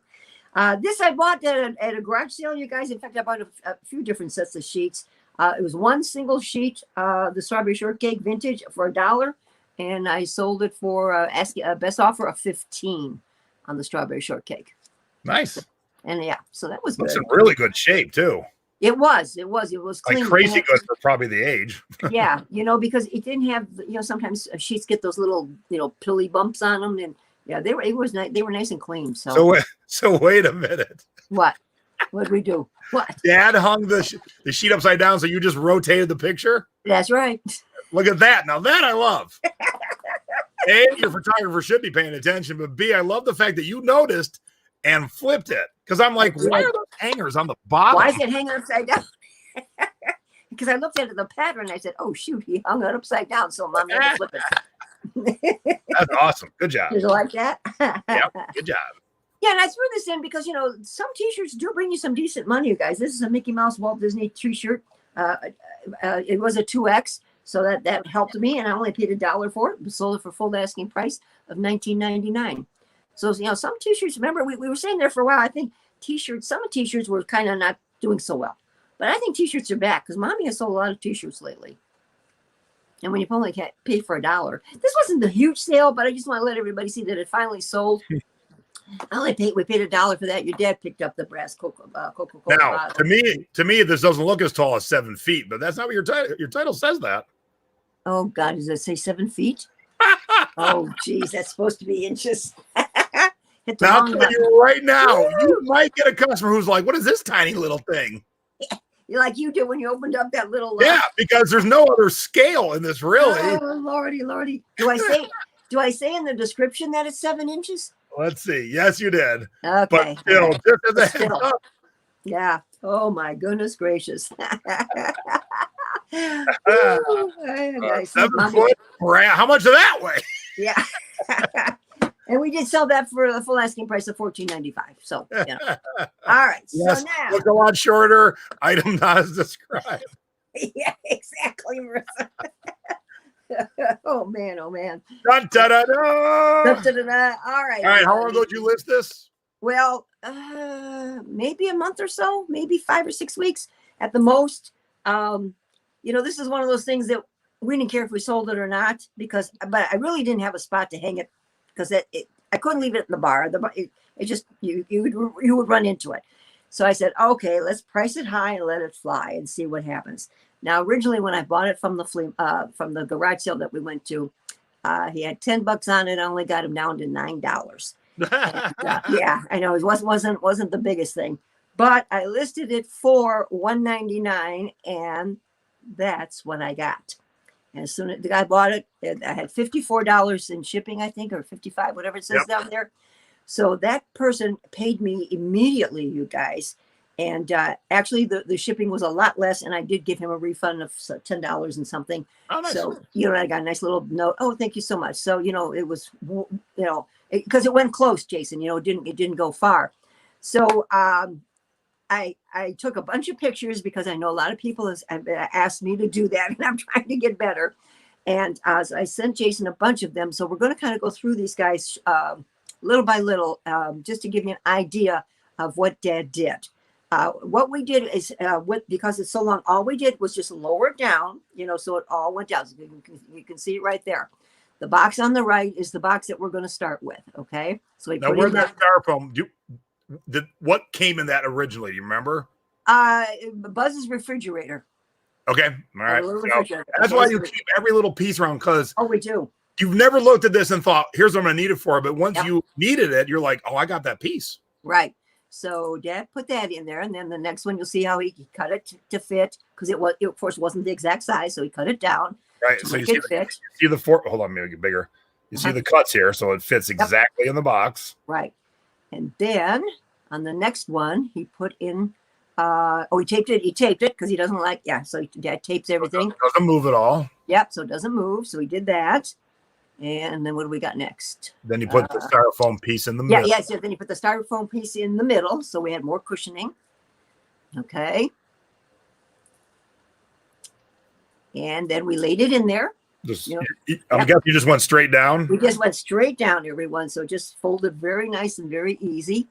this I bought at a garage sale, you guys. In fact, I bought a few different sets of sheets. It was one single sheet, the strawberry shortcake vintage, for $1, and I sold it for asking a best offer of $15 on the strawberry shortcake. Nice. And so that was good. It's in really good shape too. It was clean. Like crazy good for probably the age. Yeah, because it didn't have, sometimes sheets get those little, pilly bumps on them, and yeah, they were nice and clean. So wait a minute. What did we do? What? Dad hung the sheet upside down, so you just rotated the picture? That's right. Look at that. Now that I love. A, your photographer should be paying attention, but B, I love the fact that you noticed and flipped it. Because I'm like, why are those hangers on the bottom? Why is it hanging upside down? Because I looked at the pattern and I said, oh, shoot, he hung it upside down, so Mom had to flip it. That's awesome. Good job. Did you like that? Yep, good job. Yeah, and I threw this in because, some T-shirts do bring you some decent money, you guys. This is a Mickey Mouse Walt Disney T-shirt. It was a 2X, so that helped me, and I only paid $1 for it. We sold it for full asking price of $19.99. So, some T-shirts, remember, we were saying there for a while, I think some T-shirts were kind of not doing so well. But I think T-shirts are back because Mommy has sold a lot of T-shirts lately. And when you only pay for $1, this wasn't the huge sale, but I just want to let everybody see that it finally sold. We paid $1 for that. Your dad picked up the brass Coca-Cola Now, bottle. to me, this doesn't look as tall as 7 feet, but that's not what your title says that. Oh God, does it say 7 feet? Oh geez, that's supposed to be inches. Now, I'll tell you right now, you might get a customer who's like, what is this tiny little thing? Like you did when you opened up that little. Yeah, because there's no other scale in this, really. Oh, Lordy. Do I say in the description that it's 7 inches? Let's see. Yes, you did. Okay. But still, just as a heads up. Yeah. Oh my goodness gracious. Ooh, 7 foot. How much did that weigh? Yeah. And we did sell that for the full asking price of $14.95. So, all right. Yes, so now. look a lot shorter. Item not as described. Yeah, exactly, Marissa. Oh man. Dun, da, da, da. All right. All right. How long ago did you list this? Well, maybe a month or so, maybe 5 or 6 weeks at the most. This is one of those things that we didn't care if we sold it or not but I really didn't have a spot to hang it because I couldn't leave it in the bar. It just you would run into it. So I said, okay, let's price it high and let it fly and see what happens. Now, originally, when I bought it from the garage sale that we went to, he had $10 on it. I only got him down to $9. Yeah, I know it wasn't the biggest thing, but I listed it for $199, and that's what I got. And as soon as the guy bought it, I had $54 in shipping, I think, or $55, whatever it says down there. So that person paid me immediately, you guys. And actually, the shipping was a lot less, and I did give him a refund of $10 and something. Oh, nice. So, I got a nice little note. Oh, thank you so much. So, it was, because it went close, Jason. It didn't go far. So I took a bunch of pictures because I know a lot of people have asked me to do that, and I'm trying to get better. And so I sent Jason a bunch of them. So we're going to kind of go through these guys little by little, just to give you an idea of what Dad did. What we did is, because it's so long, all we did was just lower it down, so it all went down. So you can see it right there. The box on the right is the box that we're going to start with. Okay. So now where's that styrofoam? What came in that originally? Do you remember? Buzz's refrigerator. Okay. All right. So that's why you keep every little piece around, because we do. You've never looked at this and thought, here's what I'm going to need it for. But once you needed it, you're like, oh, I got that piece. Right. So Dad put that in there. And then the next one, you'll see how he cut it to fit, because it of course, wasn't the exact size. So he cut it down. Right. So you see the fork. Hold on, maybe get bigger. You see the cuts here. So it fits exactly in the box. Right. And then on the next one, he put in, he taped it. He taped it because he doesn't like, so Dad tapes everything. It doesn't move at all. Yep. So it doesn't move. So he did that. And then what do we got next? Then you put the styrofoam piece in the middle. Yeah, so then you put the styrofoam piece in the middle. So we had more cushioning. Okay. And then we laid it in there. I'm guessing you just went straight down? We just went straight down, everyone. So just folded very nice and very easy.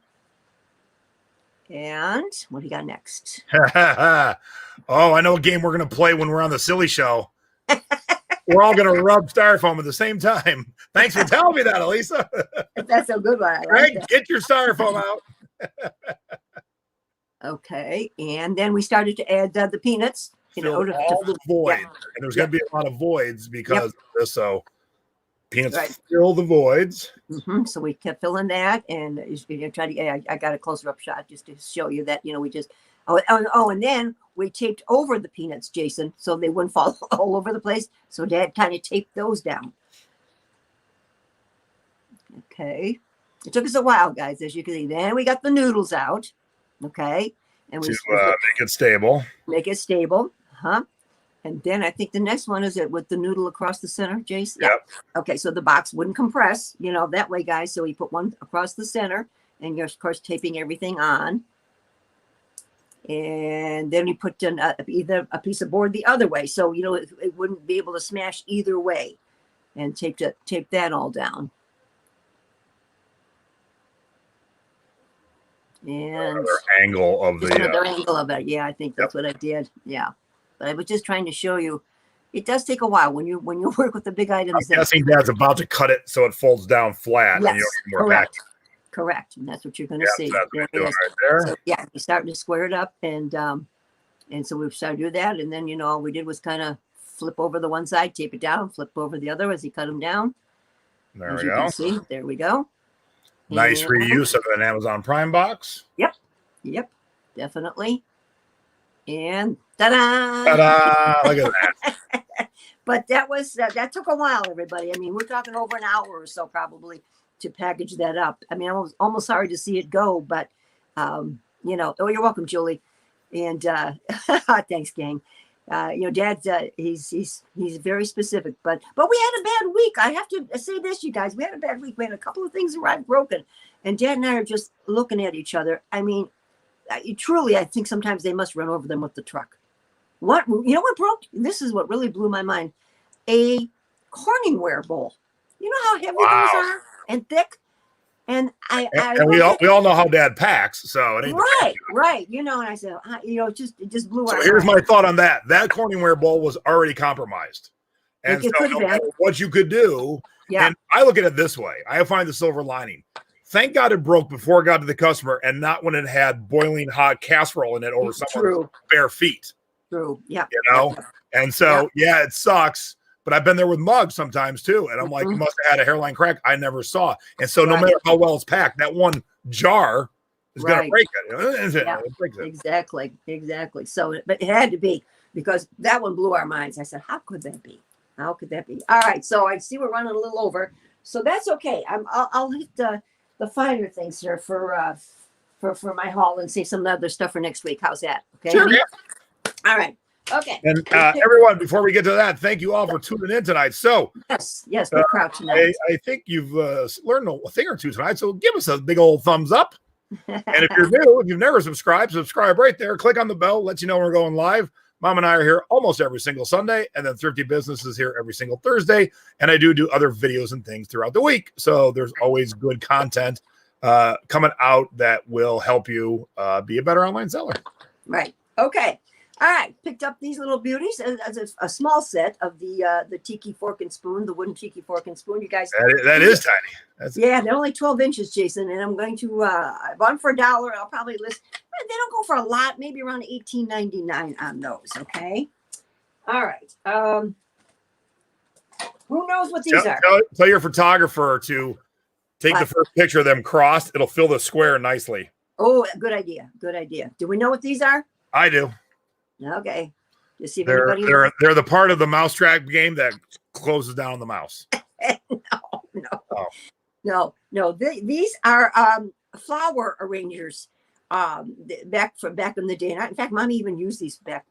And what do you got next? Oh, I know a game we're going to play when we're on the Silly Show. We're all going to rub styrofoam at the same time. Thanks for telling me that, Elisa. That's a good one. Right? Get your styrofoam out. Okay, and then we started to add the peanuts. Fill all the voids, and there's going to be a lot of voids because of this. So peanuts fill the voids. So we kept filling that, and try to. I got a closer up shot just to show you that we just. And then we taped over the peanuts, Jason, so they wouldn't fall all over the place. So Dad kind of taped those down. Okay, it took us a while, guys, as you can see. Then we got the noodles out. Okay, and we make it stable. Make it stable, And then I think the next one is it with the noodle across the center, Jason. Yep. Yeah. Okay, so the box wouldn't compress, that way, guys. So we put one across the center, and you're of course taping everything on. And then we put in either a piece of board the other way, so it wouldn't be able to smash either way, and tape that all down. And another angle of another angle of it. Yeah, I think that's what I did. Yeah, but I was just trying to show you. It does take a while when you work with the big items. I'm guessing Dad's about to cut it so it folds down flat. Yes, and you don't need more correct. packing. Correct, and that's what you're going to see. That's what you're doing right there. So, yeah, we started to square it up, and so we started to do that, and then all we did was kind of flip over the one side, tape it down, flip over the other as he cut them down. There we go. See, there we go. Nice reuse of an Amazon Prime box. Yep, definitely. And ta-da! Ta-da! Look at that. But that took a while, everybody. I mean, we're talking over an hour or so probably to package that up. I mean, I was almost sorry to see it go, but oh, you're welcome, Julie. And thanks, gang. Dad's he's very specific, but we had a bad week. I have to say this, you guys. We had a bad week. We had a couple of things arrive broken, and Dad and I are just looking at each other. I mean, truly, I think sometimes they must run over them with the truck. What broke? This is what really blew my mind. A Corningware bowl. You know how heavy those are and thick. And we all know how Dad packs, so it ain't right. And I said, it just blew. So here's my thought on that. That Corningware bowl was already compromised, and so no matter what you could do. Yeah. And I look at it this way. I find the silver lining. Thank God it broke before it got to the customer, and not when it had boiling hot casserole in it over someone's bare feet. True. Yeah. And so it sucks. But I've been there with mugs sometimes too. And I'm like, you must have had a hairline crack I never saw. And so no matter how well it's packed, that one jar is going to break it. It breaks it. Exactly. So, but it had to be, because that one blew our minds. I said, how could that be? All right. So I see we're running a little over. So that's okay. I'll hit the finer things here for my haul and save some other stuff for next week. How's that? Okay. Sure. Yeah. All right. Okay. And everyone, before we get to that, thank you all for tuning in tonight. So yes, good crowd tonight. I think you've learned a thing or two tonight. So give us a big old thumbs up. And if you're new, if you've never subscribed right there. Click on the bell, lets you know when we're going live. Mom and I are here almost every single Sunday, and then Thrifty Business is here every single Thursday. And I do other videos and things throughout the week. So there's always good content coming out that will help you be a better online seller. Right. Okay. All right, picked up these little beauties as a small set of the tiki fork and spoon, the wooden tiki fork and spoon. You guys, that is tiny. They're only 12 inches, Jason, and I'm going to I bought them for $1. I'll probably list. They don't go for a lot, maybe around $18.99 on those. Okay. All right. Who knows what these are? Tell your photographer to take the first picture of them crossed. It'll fill the square nicely. Oh, good idea. Do we know what these are? I do. Okay. Just see if they're the part of the mousetrap game that closes down the mouse. No. These are flower arrangers. Back in the day. And in fact, Mommy even used these back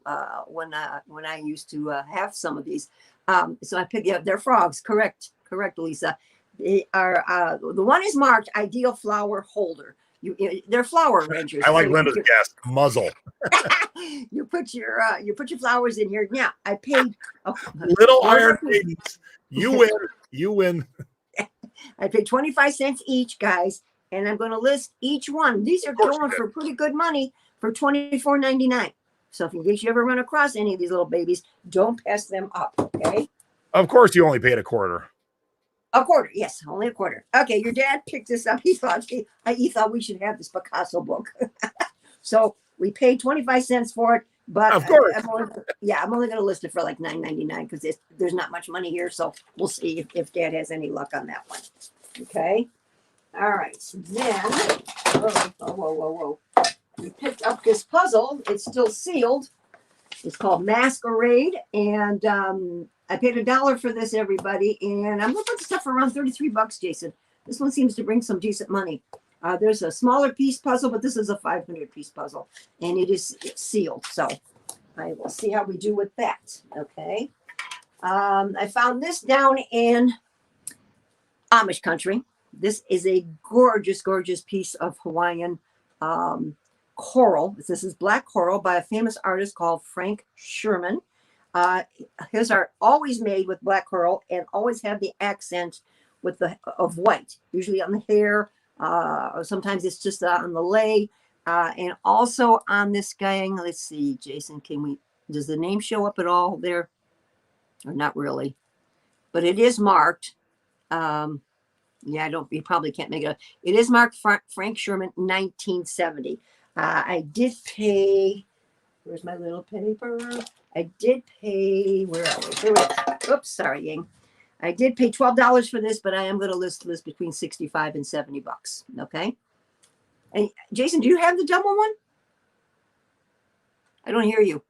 when I used to have some of these. So I picked. They're frogs. Correct, Lisa. They are. The one is marked ideal flower holder. They're flower arrangers. I like Linda's guess. Muzzle. You put your flowers in here. Yeah, I paid. Little Iron Maidens. You win. I paid 25 cents each, guys, and I'm going to list each one. These are going for pretty good money for $24.99. So if in case you ever run across any of these little babies, don't pass them up. Okay. Of course, you only paid a quarter. A quarter, yes, only a quarter. Okay, your dad picked this up. He thought we should have this Picasso book. So We paid 25 cents for it, but Of course. I'm only going to list it for like $9.99 because there's not much money here. So we'll see if Dad has any luck on that one. Okay. All right. Then, whoa. We picked up this puzzle. It's still sealed. It's called Masquerade, and I paid $1 for this, everybody. And I'm looking for stuff for around $33, Jason. This one seems to bring some decent money. There's a smaller piece puzzle, but this is a 500-piece puzzle, and it is sealed. So I will see how we do with that. Okay. I found this down in Amish country. This is a gorgeous, gorgeous piece of Hawaiian coral. This is black coral by a famous artist called Frank Sherman. His are always made with black coral and always have the accent of white, usually on the hair, or sometimes it's just on the lei, and also on this gang. Let's see, Jason, does the name show up at all there? Or not really, but it is marked. You probably can't make it up. It is marked Frank Sherman 1970. I did pay, where's my little paper? I did pay, where are we? Here we go. Oops, sorry, Ying. I did pay $12 for this, but I am going to list between $65 and $70. Okay. And Jason, do you have the double one? I don't hear you.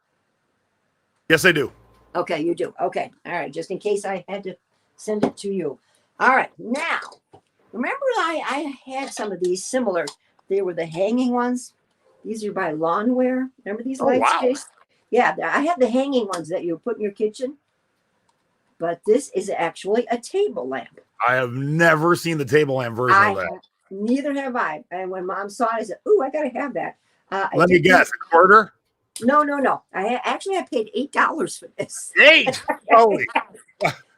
Yes, I do. Okay, you do. Okay. All right. Just in case I had to send it to you. All right. Now, remember I had some of these similar. They were the hanging ones. These are by Lawnware. Remember these lights, wow. Jason? Yeah, I have the hanging ones that you put in your kitchen. But this is actually a table lamp. I have never seen the table lamp version of that. Neither have I. And when Mom saw it, I said, "Ooh, I gotta have that." Let me guess, a quarter? No. I paid $8 for this. $8. Holy!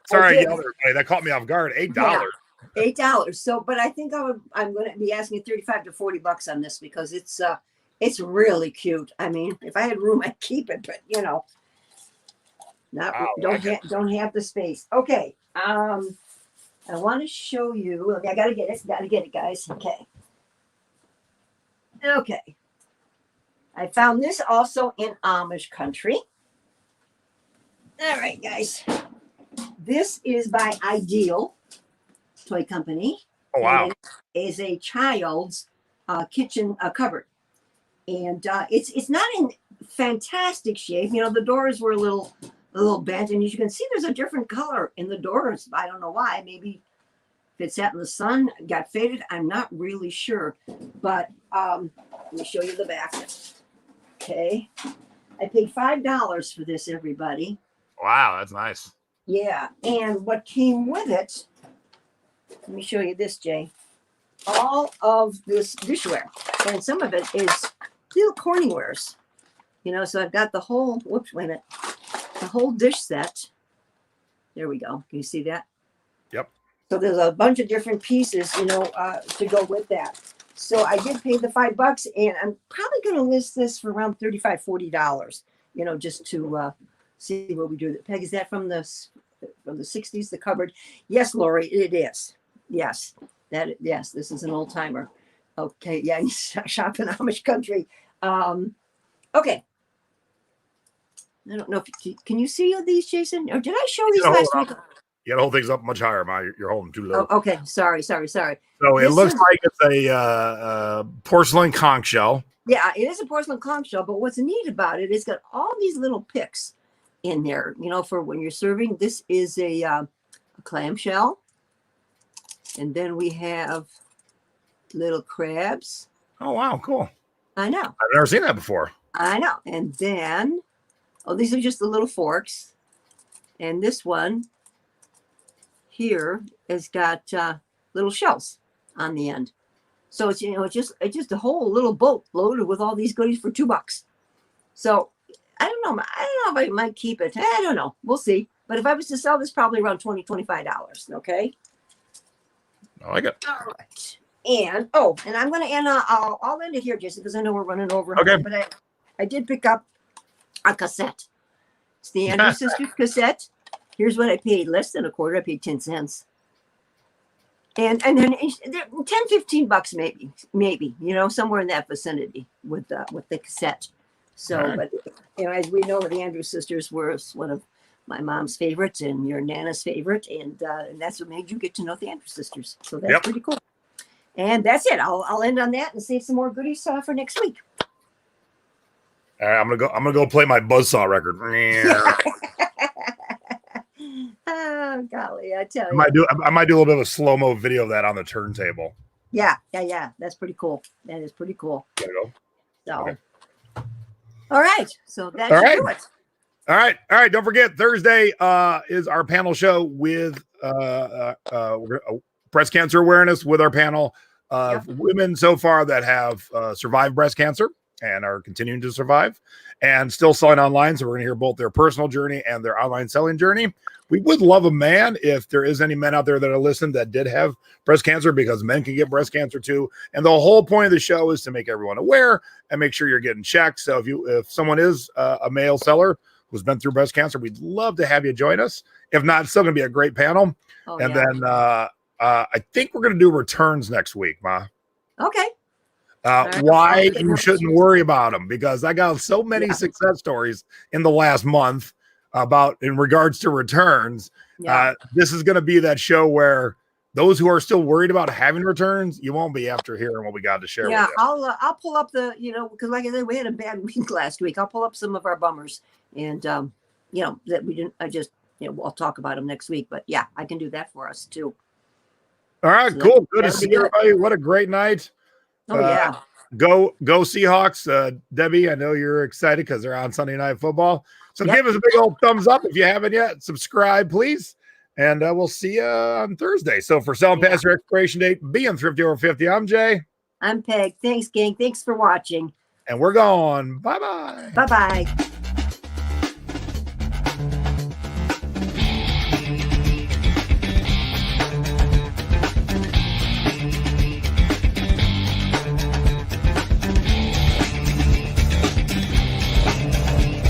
Sorry, I yelled at everybody. That caught me off guard. $8. Yeah, $8. So, but I think I'm going to be asking $35 to $40 on this because it's really cute. I mean, if I had room, I'd keep it, but don't have the space. Okay. I want to show you. I gotta get it, guys. Okay. I found this also in Amish country. All right, guys. This is by Ideal Toy Company. Oh, wow. And it is a child's kitchen cupboard. And it's not in fantastic shape. The doors were a little bent, and as you can see, there's a different color in the doors. I don't know why. Maybe if it sat in the sun, got faded. I'm not really sure. But let me show you the back. Okay. I paid $5 for this, everybody. Wow, that's nice. Yeah. And what came with it, let me show you this, Jay. All of this dishware. And some of it is little Corningwares. So I've got the whole, the whole dish set. There we go. Can you see that? Yep. So there's a bunch of different pieces, to go with that. So I did pay the $5, and I'm probably going to list this for around $35, $40, just to see what we do. Peg, is that from the 60s, the cupboard? Yes, Lori, it is. Yes, this is an old timer. Okay, yeah, you shop in Amish country. Okay. I don't know if can you see these, Jason? Or did I show these last week? You gotta hold things up much higher. You're holding too low. Oh, okay, sorry. So it looks like it's a porcelain conch shell. Yeah, it is a porcelain conch shell. But what's neat about it is got all these little picks in there. For when you're serving. This is a clam shell, and then we have little crabs. Oh wow, cool! I know. I've never seen that before. I know. And then, these are just the little forks, and this one here has got little shells on the end. So it's it's just a whole little boat loaded with all these goodies for $2. So I don't know if I might keep it. I don't know. We'll see. But if I was to sell this, probably around $20, $25. Okay. I like it. All right. And I'm going to end. I'll end it here, Jason, because I know we're running over. Okay. But I did pick up a cassette. It's the Andrews Sisters cassette. Here's what I paid. Less than a quarter. I paid 10 cents. And then 10-15 bucks maybe, somewhere in that vicinity with the cassette. So, All right. but as we know, the Andrews Sisters were one of my mom's favorites and your Nana's favorite, and that's what made you get to know the Andrews Sisters. So that's pretty cool. And that's it. I'll end on that and save some more goodies for next week. All right, I'm gonna go play my buzzsaw record. Oh golly, I tell I you. might do a little bit of a slow-mo video of that on the turntable. Yeah. That's pretty cool. That is pretty cool. There you go. So, Okay. All right. So that should do it. All right. Don't forget, Thursday is our panel show with breast cancer awareness with our panel of women so far that have survived breast cancer and are continuing to survive and still selling online. So we're going to hear both their personal journey and their online selling journey. We would love a man if there is any men out there that are listening that did have breast cancer, because men can get breast cancer too. And the whole point of the show is to make everyone aware and make sure you're getting checked. So if someone is a male seller who's been through breast cancer, we'd love to have you join us. If not, it's still going to be a great panel. Then I think we're going to do returns next week, Ma. Okay. Why you shouldn't worry about them, because I got so many success stories in the last month about in regards to returns. This is going to be that show where those who are still worried about having returns, you won't be after hearing what we got to share with you. I'll pull up the, because like I said, we had a bad week last week. I'll pull up some of our bummers and that we didn't, we'll talk about them next week, but yeah, I can do that for us too. All right, cool. Good to see everybody. What a great night. Go Seahawks. Debbie, I know you're excited because they're on Sunday Night Football. So give us a big old thumbs up if you haven't yet. Subscribe, please. And we'll see you on Thursday. So for selling past your expiration date, being thrifty over 50, I'm Jay. I'm Peg. Thanks, gang. Thanks for watching. And we're gone. Bye-bye. Bye-bye.